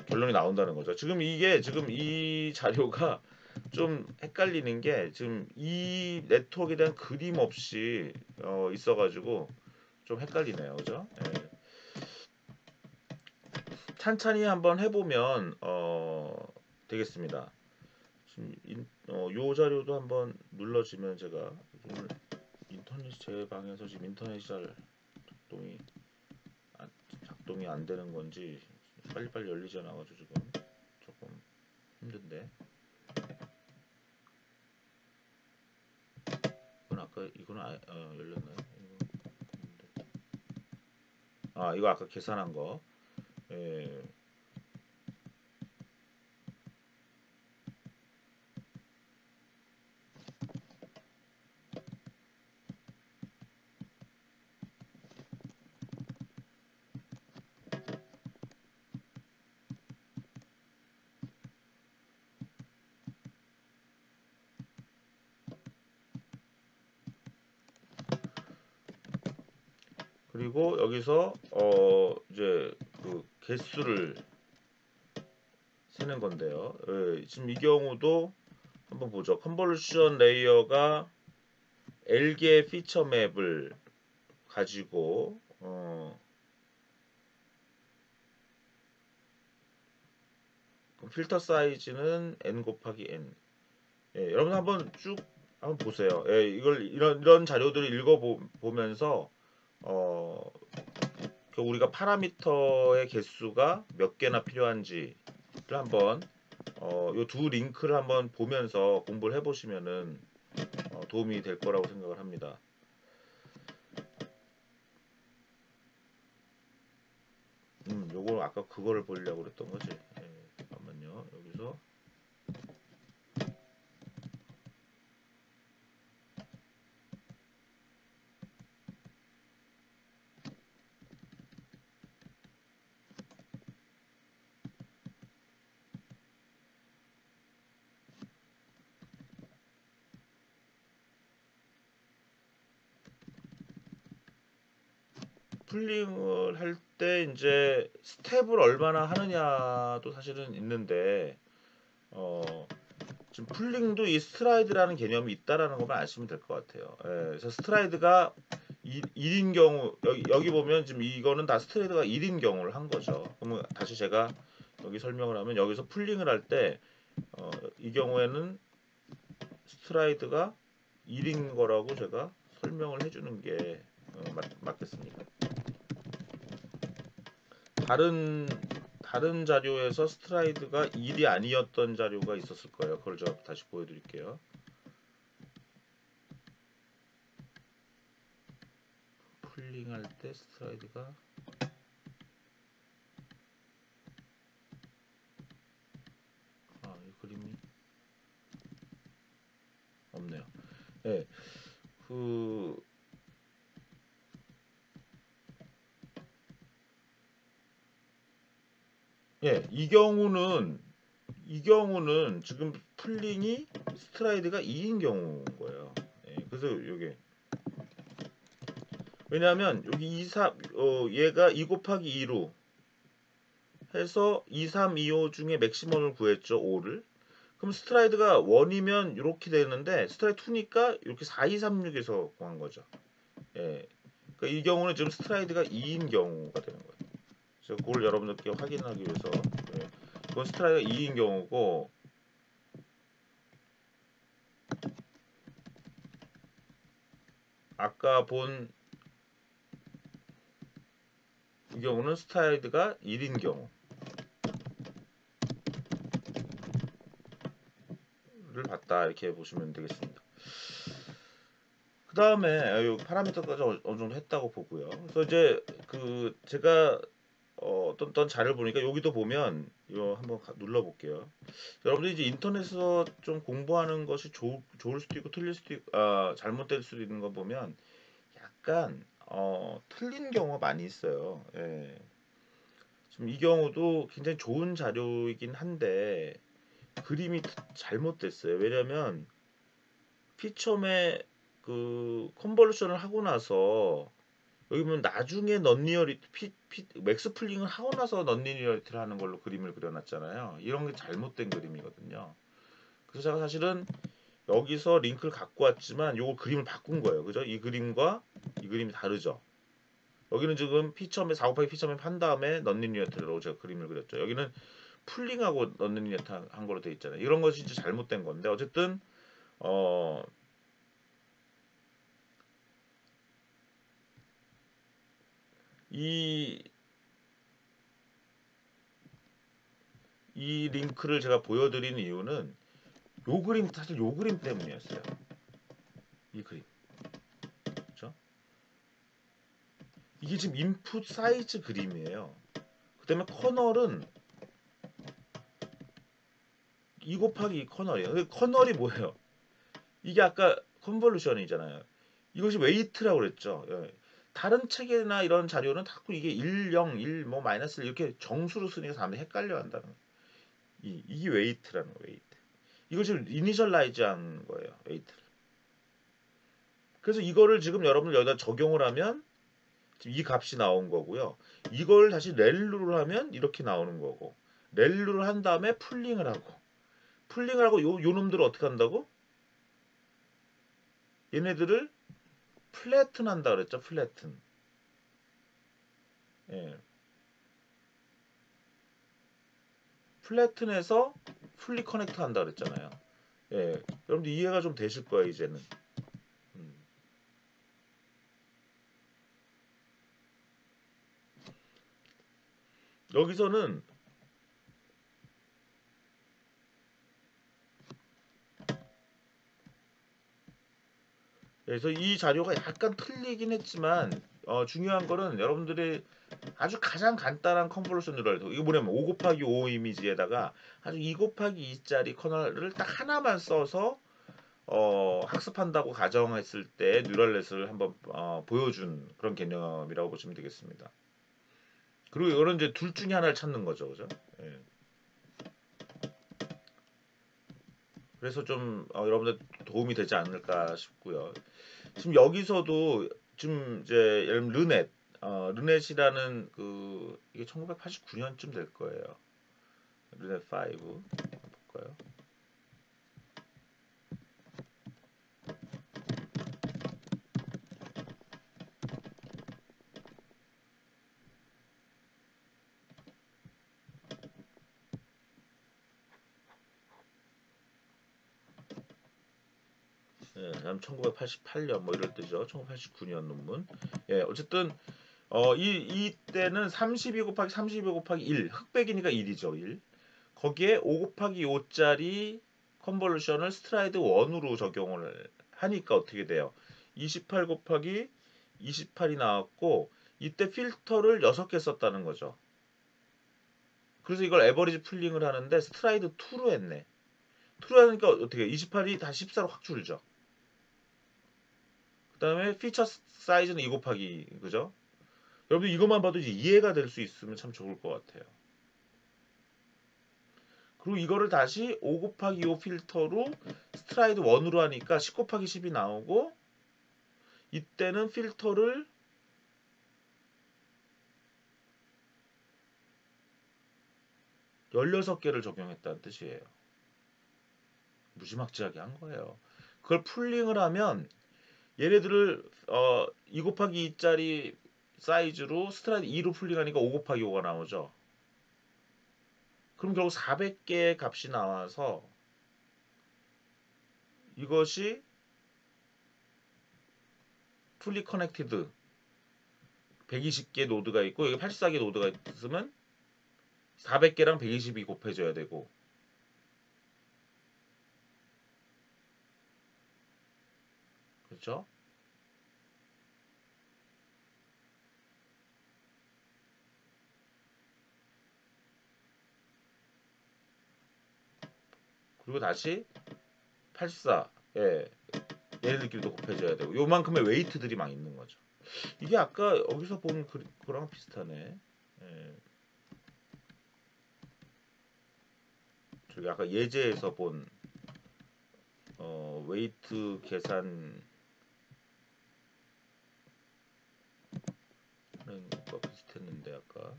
결론이 나온다는 거죠. 지금 이 자료가 좀 헷갈리는 게 지금 이 네트워크에 대한 그림 없이 있어가지고 좀 헷갈리네요, 그죠? 찬찬히 한번 해보면 되겠습니다. 지금 요 자료도 한번 눌러지면 제가 오늘 제 방에서 지금 인터넷이 잘 작동이 안 되는 건지 빨리빨리 열리지 않아가지고 지금 조금 힘든데 이거는 열렸나요? 이거 아까 계산한 거. 그리고 여기서 이제 그 개수를 세는 건데요. 예, 지금 이 경우도 한번 보죠. 컨볼루션 레이어가 L개의 피처 맵을 가지고 필터 사이즈는 n 곱하기 n. 예, 여러분 한번 쭉 한번 보세요. 예, 이런 자료들을 읽어보면서 우리가 파라미터의 개수가 몇 개나 필요한지를 한번 요 두 링크를 한번 보면서 공부를 해보시면은 도움이 될 거라고 생각을 합니다. 요거 아까 그거를 보려고 그랬던 거지. 예, 잠깐만요. 여기서 풀링을 할 때 이제 스텝을 얼마나 하느냐도 사실은 있는데 지금 풀링도 이 스트라이드라는 개념이 있다라는 것만 아시면 될 것 같아요. 예, 그래서 스트라이드가 1인 경우 여기 보면 지금 이거는 다 스트라이드가 1인 경우를 한 거죠. 그러면 다시 제가 여기 설명을 하면 여기서 풀링을 할 때 이 경우에는 스트라이드가 1인 거라고 제가 설명을 해주는 게 맞겠습니까? 다른 자료에서 스트라이드가 1이 아니었던 자료가 있었을 거예요. 그걸 제가 다시 보여드릴게요. 풀링할 때 스트라이드가 이 그림이 없네요. 네, 이 경우는 지금 풀링이 스트라이드가 2인 경우인 거예요. 예, 그래서 이게 왜냐하면 여기 얘가 2 곱하기 2로 해서 2, 3, 2, 5 중에 맥시멈을 구했죠. 5를. 그럼 스트라이드가 1이면 이렇게 되는데 스트라이드 2니까 이렇게 4, 2, 3, 6에서 구한 거죠. 예. 그러니까 이 경우는 지금 스트라이드가 2인 경우가 되는 거예요. 그래서 그걸 여러분들께 확인하기 위해서 이건 스트라이드가 2인 경우고 아까 본 이 경우는 스트라이드가 1인 경우를 봤다 이렇게 보시면 되겠습니다. 그 다음에 파라미터까지 어느 정도 했다고 보고요. 그래서 이제 제가 어떤 자료를 보니까 여기도 보면 이거 한번 눌러볼게요. 여러분들이 이제 인터넷에서 좀 공부하는 것이 좋을 수도 있고 틀릴 수도 있고 잘못될 수도 있는 거 보면 약간 틀린 경우가 많이 있어요. 예. 지금 이 경우도 굉장히 좋은 자료이긴 한데 그림이 잘못됐어요. 왜냐면 피첨의 컨볼루션을 하고 나서 여기 보면 나중에 넌리니어리티 맥스 풀링을 하고 나서 넌리니어리티를 하는 걸로 그림을 그려놨잖아요. 이런 게 잘못된 그림이거든요. 그래서 제가 사실은 여기서 링크를 갖고 왔지만 요거 그림을 바꾼 거예요. 그죠? 이 그림과 이 그림이 다르죠. 여기는 지금 피처맨 4 곱하기 피처맨 한 다음에 넌리니어리티로 제가 그림을 그렸죠. 여기는 풀링하고 넌리니어리티 한 걸로 돼 있잖아요. 이런 것이 진짜 잘못된 건데 어쨌든 어, 이 링크를 제가 보여드리는 이유는 요 그림 사실 요 그림 때문이었어요. 이 그림, 그렇죠? 이게 지금 인풋 사이즈 그림이에요. 그다음에 커널은 2 곱하기 2 커널이에요. 근데 커널이 뭐예요? 이게 아까 컨볼루션이잖아요. 이것이 웨이트라고 그랬죠. 예. 다른 책이나 이런 자료는 자꾸 이게 1, 0, 1, 뭐 마이너스 1 이렇게 정수로 쓰니까 사람들이 헷갈려 한다는 거예요. 이게 웨이트라는 거예요. 웨이트. 이걸 지금 이니셜라이즈 한 거예요. 웨이트를. 그래서 이거를 지금 여러분들 여기다 적용을 하면 지금 이 값이 나온 거고요. 이걸 다시 렐루를 하면 이렇게 나오는 거고, 렐루를 한 다음에 풀링을 하고 요 놈들을 어떻게 한다고? 얘네들을 플래튼 한다 그랬죠. 플래튼. 예. 플래튼에서 풀리 커넥트 한다 그랬잖아요. 예. 여러분들 이해가 좀 되실 거예요, 이제는. 음. 여기서는 그래서 이 자료가 약간 틀리긴 했지만 중요한 거는 여러분들이 아주 가장 간단한 컨볼루션 뉴럴 이거 뭐냐면 5 곱하기 5 이미지에다가 아주 2 곱하기 2짜리 커널을 딱 하나만 써서 학습한다고 가정했을 때 뉴럴넷을 한번 보여준 그런 개념이라고 보시면 되겠습니다. 그리고 이거는 이제 둘 중에 하나를 찾는 거죠, 그죠? 예. 그래서 좀 여러분들 도움이 되지 않을까 싶고요. 지금 여기서도 지금 이제 예를 들면 르넷이라는 그 이게 1989년쯤 될 거예요. 르넷 5 볼까요? 예, 그다음 1988년 뭐 이럴 때죠. 1989년 논문. 예, 어쨌든 이때는 32 곱하기 32 곱하기 1 흑백이니까 1이죠. 1. 거기에 5 곱하기 5짜리 컨볼루션을 스트라이드 1으로 적용을 하니까 어떻게 돼요? 28 곱하기 28이 나왔고 이때 필터를 6개 썼다는 거죠. 그래서 이걸 에버리지 풀링을 하는데 스트라이드 2로 했네. 2로 하니까 어떻게 28이 다 14로 확 줄죠. 그 다음에 피처 사이즈는 2 곱하기 그죠? 여러분 이것만 봐도 이제 이해가 될 수 있으면 참 좋을 것 같아요. 그리고 이거를 다시 5 곱하기 5 필터로 스트라이드 1으로 하니까 10 곱하기 10이 나오고 이때는 필터를 16개를 적용했다는 뜻이에요. 무지막지하게 한 거예요. 그걸 풀링을 하면 얘네들을 2 곱하기 2짜리 사이즈로 스트라이드 2로 풀링하니까 5 곱하기 5가 나오죠. 그럼 결국 400개의 값이 나와서 이것이 풀리 커넥티드 120개 노드가 있고 여기 84개 노드가 있으면 400개랑 120이 곱해져야 되고 그렇죠? 그리고 다시 84 예, 얘네들끼리도 곱해져야 되고 요만큼의 웨이트들이 막 있는 거죠. 이게 아까 여기서 본 거랑 비슷하네. 예, 저기 아까 예제에서 본 웨이트 계산하는 거 비슷했는데 아까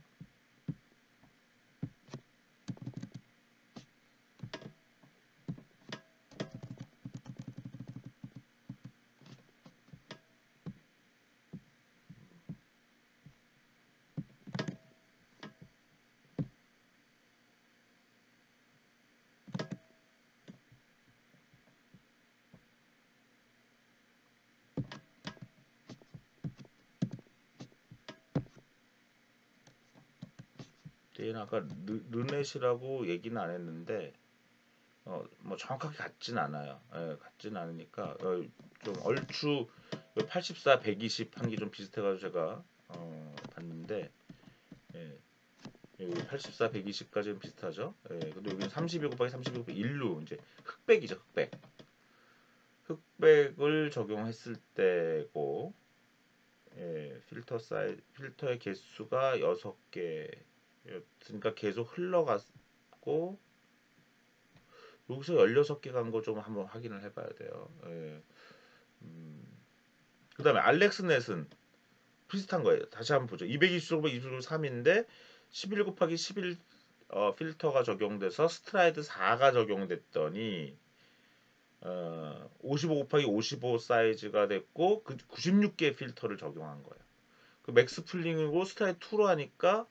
얘는 아까 르넷이라고 얘기는 안 했는데 뭐 정확하게 같진 않아요. 예, 같진 않으니까 좀 얼추 84, 120 한 게 좀 비슷해가지고 제가 봤는데 예, 여기 84, 120까지는 비슷하죠. 예, 근데 여기는 32 곱하기 32 곱하기 1로 이제 흑백이죠, 흑백. 흑백을 적용했을 때고 예, 필터의 개수가 6개. 그러니까 계속 흘러갔고 여기서 16개 간 거 좀 한번 확인을 해봐야 돼요. 예. 음, 그 다음에 알렉스넷은 비슷한 거예요. 다시 한번 보죠. 220 곱하기 20 3인데 11 곱하기 11 필터가 적용돼서 스트라이드 4가 적용됐더니 55 곱하기 55 사이즈가 됐고 그 96개의 필터를 적용한 거예요. 그 맥스 풀링이고 스트라이드 2로 하니까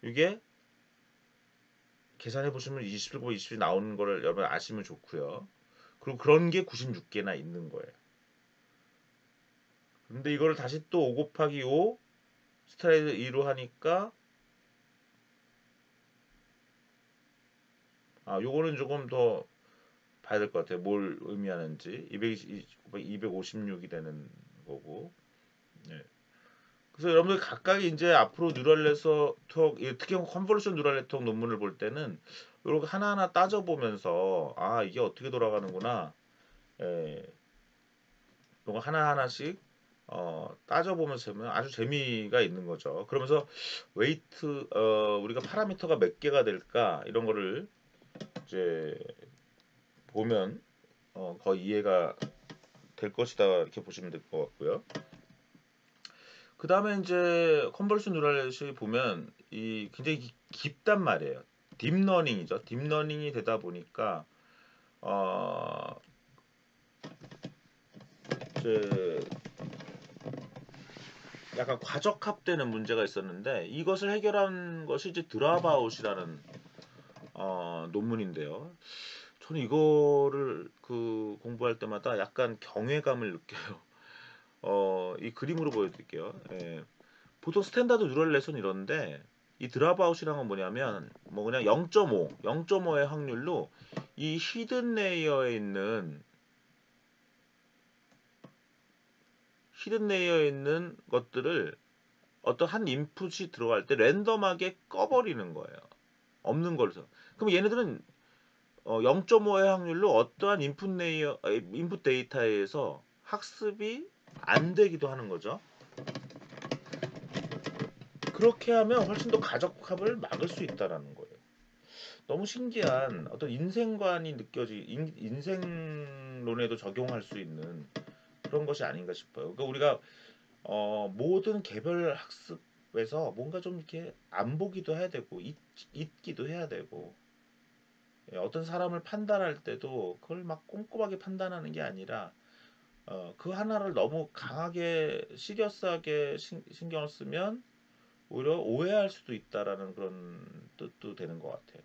이게 계산해 보시면 27 곱하기 20이 나오는 거를 여러분 아시면 좋고요. 그리고 그런 게 96개나 있는 거예요. 근데 이거를 다시 또 5 곱하기 5 스트라이드 2로 하니까 요거는 조금 더 봐야 될 것 같아요. 뭘 의미하는지. 256이 되는 거고. 네. 그래서 여러분들 각각 이제 앞으로 뉴럴 네트워크, 특히 컨볼루션 뉴럴 네트워크 논문을 볼 때는 이렇게 하나하나 따져보면서 이게 어떻게 돌아가는구나. 예, 이거 하나하나씩 따져보면서 보면 아주 재미가 있는 거죠. 그러면서 웨이트, 우리가 파라미터가 몇 개가 될까 이런 거를 이제 보면 거의 이해가 될 것이다 이렇게 보시면 될 것 같고요. 그 다음에 이제 컨볼루션 뉴럴넷이 보면 이 굉장히 깊단 말이에요. 딥러닝이죠. 딥러닝이 되다 보니까 어 이제 약간 과적합되는 문제가 있었는데 이것을 해결한 것이 이제 드랍아웃이라는 논문인데요. 저는 이거를 그 공부할 때마다 약간 경외감을 느껴요. 이 그림으로 보여드릴게요. 예. 보통 스탠다드 뉴럴 넷은 이런데 이 드랍아웃이란 건 뭐냐면 뭐 그냥 0.5의 확률로 이 히든 레이어에 있는 것들을 어떤 한 인풋이 들어갈 때 랜덤하게 꺼버리는 거예요. 없는 걸로. 그럼 얘네들은 0.5의 확률로 어떠한 인풋 데이터에서 학습이 안 되기도 하는 거죠. 그렇게 하면 훨씬 더 가적합을 막을 수 있다라는 거예요. 너무 신기한 어떤 인생관이 인생론에도 적용할 수 있는 그런 것이 아닌가 싶어요. 그러니까 우리가 모든 개별 학습에서 뭔가 좀 이렇게 안 보기도 해야 되고 잊기도 해야 되고 어떤 사람을 판단할 때도 그걸 막 꼼꼼하게 판단하는 게 아니라 그 하나를 너무 강하게 시리어스하게 신경을 쓰면 오히려 오해할 수도 있다라는 그런 뜻도 되는 것 같아요.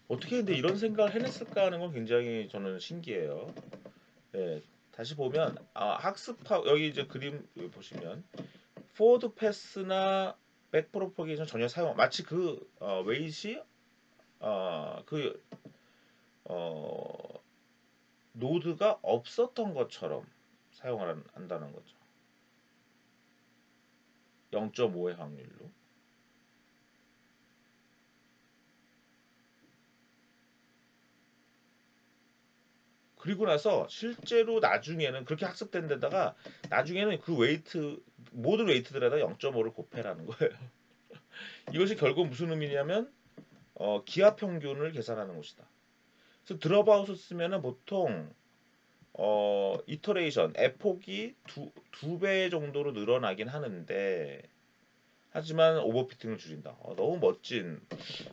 어떻게 근데 이런 생각을 해냈을까 하는 건 굉장히 저는 신기해요. 예, 다시 보면 학습하 여기 이제 그림 여기 보시면 포워드 패스나 백 프로퍼게이션 전혀 사용 마치 그 웨이시 그 노드가 없었던 것처럼 사용을 한다는 거죠. 0.5의 확률로. 그리고 나서 실제로 나중에는 그렇게 학습된 데다가 나중에는 그 웨이트 모든 웨이트들에다 0.5를 곱해라는 거예요. 이것이 결국 무슨 의미냐면 기하 평균을 계산하는 것이다. 그래서 드롭아웃을 쓰면은 보통 이터레이션 에폭이 두 배 정도로 늘어나긴 하는데 하지만 오버피팅을 줄인다. 너무 멋진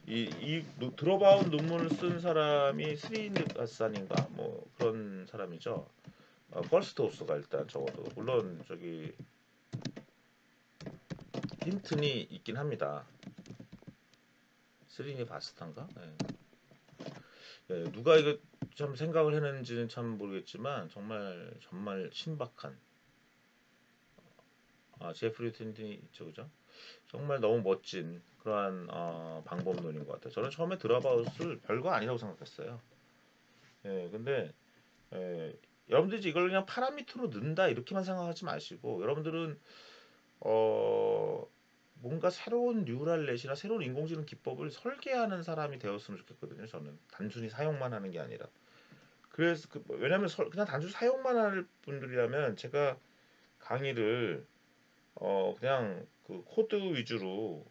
이 드롭아웃 논문을 쓴 사람이 스리니바산인가 뭐 그런 사람이죠. 펄스토스가 일단 적어도 물론 저기 힌튼이 있긴 합니다. 스리니바스탄가? 네. 네, 누가 이거 참 생각을 했는지는 참 모르겠지만 정말 신박한 제프리 틴튼이 있죠, 그죠? 정말 너무 멋진 그러한 방법론인 것 같아요. 저는 처음에 드랍아웃을 별거 아니라고 생각했어요. 예, 근데 예, 여러분들이 이걸 그냥 파라미터로 넣는다 이렇게만 생각하지 마시고 여러분들은 어, 뭔가 새로운 뉴럴넷이나 새로운 인공지능 기법을 설계하는 사람이 되었으면 좋겠거든요. 저는 단순히 사용만 하는 게 아니라. 그래서 왜냐하면 그냥 단순히 사용만 할 분들이라면 제가 강의를 그냥 그 코드 위주로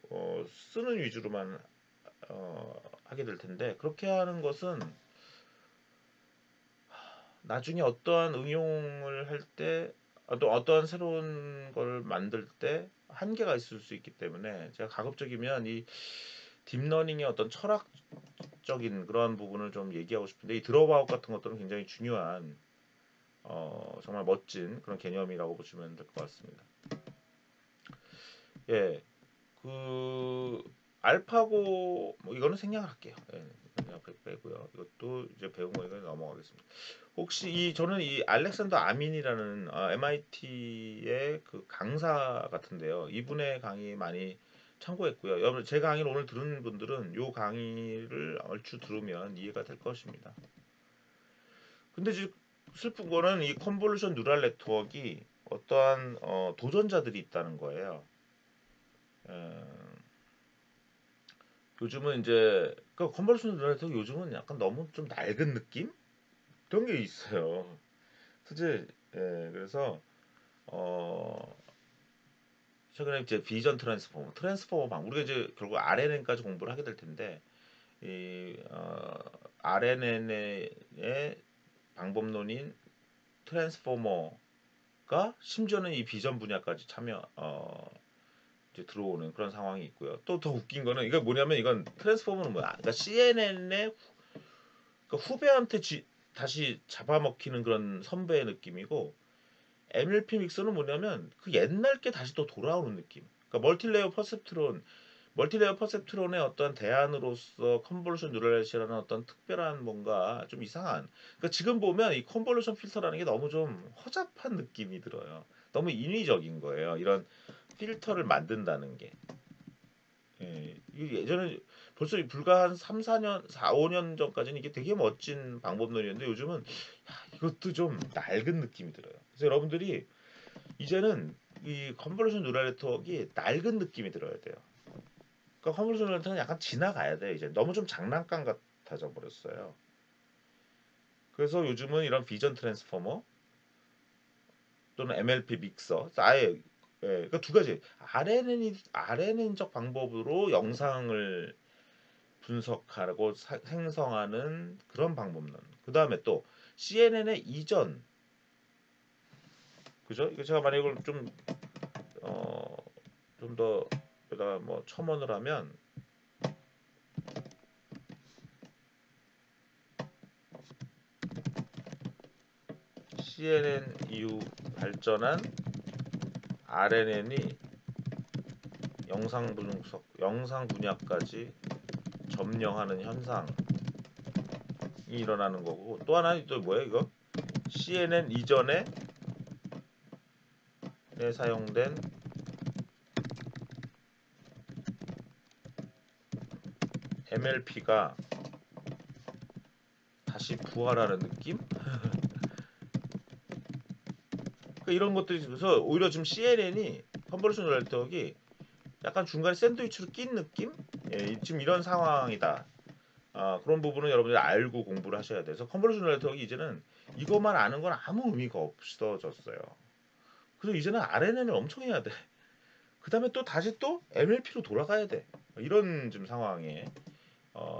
쓰는 위주로만 하게 될 텐데 그렇게 하는 것은 나중에 어떠한 응용을 할 때 또 어떠한 새로운 걸 만들 때 한계가 있을 수 있기 때문에 제가 가급적이면 이 딥러닝의 어떤 철학적인 그런 부분을 좀 얘기하고 싶은데 이 드롭아웃 같은 것들은 굉장히 중요한 정말 멋진 그런 개념이라고 보시면 될 것 같습니다. 예, 그 알파고 뭐 이거는 생략을 할게요. 예, 그냥 빼고요. 이것도 이제 배운 거니까 넘어가겠습니다. 혹시 저는 이 알렉산더 아민이라는 MIT의 그 강사 같은데요. 이분의 강의 많이 참고했고요. 여러분 제 강의를 오늘 들은 분들은 이 강의를 얼추 들으면 이해가 될 것입니다. 근데 지금 슬픈 거는 이 컨볼루션 뉴럴 네트워크가 어떠한 도전자들이 있다는 거예요. 에, 요즘은 이제 그 컨볼루션 뉴럴 네트워크 요즘은 약간 너무 좀 낡은 느낌? 그런 게 있어요. 사실 그래서 어 최근에 이제 비전 트랜스포머 방 우리가 이제 결국 RNN까지 공부를 하게 될 텐데 이 RNN의 방법론인 트랜스포머가 심지어는 이 비전 분야까지 참여 이제 들어오는 그런 상황이 있고요. 또 더 웃긴 거는 이게 뭐냐면 이건 트랜스포머는 뭐야? 그러니까 CNN의 그러니까 후배한테 다시 잡아먹히는 그런 선배의 느낌이고 MLP 믹서는 뭐냐면 그 옛날 게 다시 또 돌아오는 느낌. 그러니까 멀티레이어 퍼셉트론의 어떤 대안으로서 컨볼루션 뉴럴넷이라는 어떤 특별한 뭔가 좀 이상한. 그러니까 지금 보면 이 컨볼루션 필터라는 게 너무 좀 허접한 느낌이 들어요. 너무 인위적인 거예요. 이런 필터를 만든다는 게. 예, 이게 예전에 벌써 불과 한 3, 4년, 4, 5년 전까지는 이게 되게 멋진 방법론이었는데 요즘은 이것도 좀 낡은 느낌이 들어요. 그래서 여러분들이 이제는 이 컨볼루션 뉴럴 네트워크가 낡은 느낌이 들어야 돼요. 그러니까 컨볼루션 뉴럴 네트워크는 약간 지나가야 돼요. 이제 너무 좀 장난감 같아져 버렸어요. 그래서 요즘은 이런 비전 트랜스포머 또는 MLP 믹서 아예 그러니까 두 가지 RNN적 방법으로 영상을 분석하고 생성하는 그런 방법론. 그 다음에 또 CNN의 이전, 그죠? 이거 제가 만약 이걸 좀 더 여기다가 뭐 첨언을 하면 CNN 이후 발전한 RNN이 영상 분야까지 점령하는 현상이 일어나는 거고 또 하나는 또 뭐예요 이거? CNN 이전에 사용된 MLP가 다시 부활하는 느낌? 그러니까 이런 것들이 있어서 오히려 지금 CNN이 컨버루션 네트워크가 약간 중간에 샌드위치로 낀 느낌? 예, 지금 이런 상황이다. 그런 부분은 여러분들이 알고 공부를 하셔야 돼서 컨버루션 네트워크 이제는 이것만 아는 건 아무 의미가 없어졌어요. 그래서 이제는 RNN을 엄청 해야 돼. 그 다음에 또 다시 또 MLP로 돌아가야 돼. 이런 지금 상황에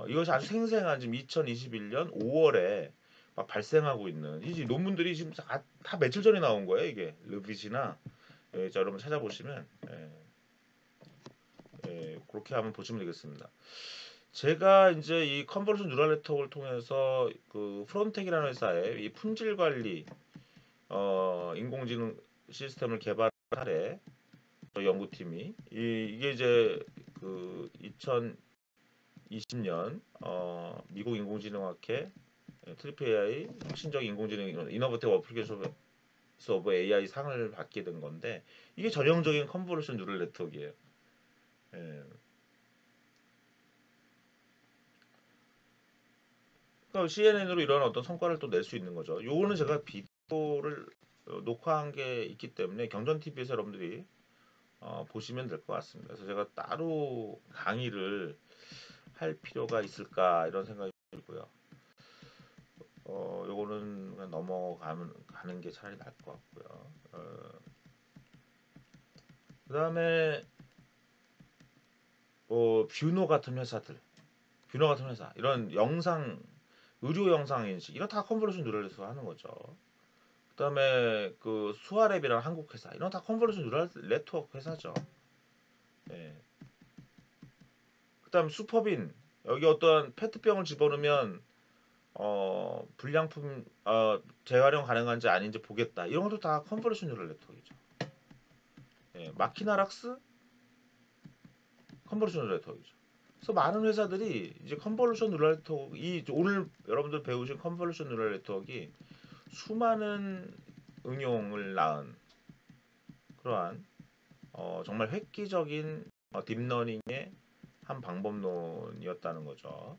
이것이 아주 생생한 지금 2021년 5월에 막 발생하고 있는 이 논문들이 지금 다 며칠 전에 나온 거예요. 이게 르빗이나 자, 여러분 찾아보시면 그렇게 한번 보시면 되겠습니다. 제가 이제 이 컨볼루션 뉴럴 네트워크를 통해서 그 프론텍이라는 회사의 이 품질 관리 인공지능 시스템을 개발한 사례 연구팀이 이게 이제 그 2020년 미국 인공지능학회 트리플 AI 혁신적 인공지능 이노베이티브 어플리케이션 오브 AI 상을 받게 된 건데 이게 전형적인 컨볼루션 뉴럴 네트워크예요. 예. 그러니까 CNN으로 이런 어떤 성과를 또 낼 수 있는 거죠. 요거는 제가 비디오를 녹화한 게 있기 때문에 경전 TV에서 여러분들이 보시면 될 것 같습니다. 그래서 제가 따로 강의를 할 필요가 있을까 이런 생각이 들고요. 요거는 그냥 가는 게 차라리 나을 것 같고요. 그다음에 뭐 뷰노 같은 회사 이런 영상 의료 영상 인식 이런 다 컨볼루션 뉴럴 네트워크 하는 거죠. 그다음에 그 수아랩이라는 한국 회사 이런 다 컨볼루션 뉴럴 네트워크 회사죠. 예. 그다음 슈퍼빈 여기 어떤 페트병을 집어넣으면 불량품 재활용 가능한지 아닌지 보겠다. 이런 것도 다 컨볼루션 뉴럴 네트워크이죠. 예. 마키나락스 컨볼루션 뉴럴 네트워크이죠. 그래서 많은 회사들이 이제 컨볼루션 뉴럴 네트워크 이 오늘 여러분들 배우신 컨볼루션 뉴럴 네트워크가 수많은 응용을 낳은 그러한 정말 획기적인 딥러닝의 한 방법론이었다는 거죠.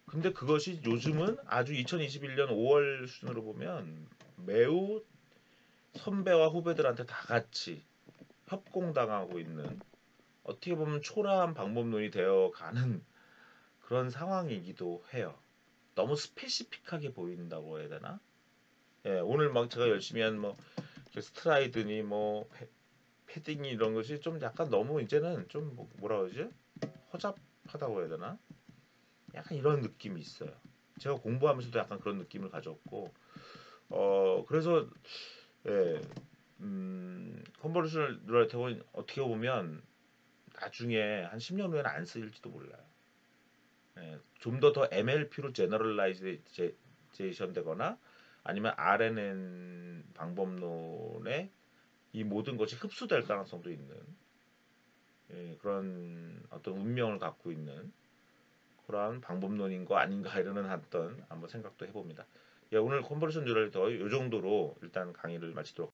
근데 그것이 요즘은 아주 2021년 5월 수준으로 보면 매우 선배와 후배들한테 다 같이 협공당하고 있는 어떻게 보면 초라한 방법론이 되어 가는 그런 상황이기도 해요. 너무 스페시픽하게 보인다고 해야 되나? 예, 오늘 막 제가 열심히 한 뭐 스트라이드니 뭐 패딩이 이런 것이 좀 약간 너무 이제는 좀 뭐라 그러지? 허접하다고 해야 되나? 약간 이런 느낌이 있어요. 제가 공부하면서도 약간 그런 느낌을 가졌고, 그래서 예, 컨볼루셔널 뉴럴 네트워크는 어떻게 보면 나중에 한 10년 후에는 안 쓰일지도 몰라요. 예, 좀 더 MLP로 제너럴라이제이션 되거나 아니면 RNN 방법론에 이 모든 것이 흡수될 가능성도 있는 예, 그런 어떤 운명을 갖고 있는 그러한 방법론인 거 아닌가 이러는 한번 생각도 해봅니다. 예, 오늘 컨버루션 뉴럴 더 이 정도로 일단 강의를 마치도록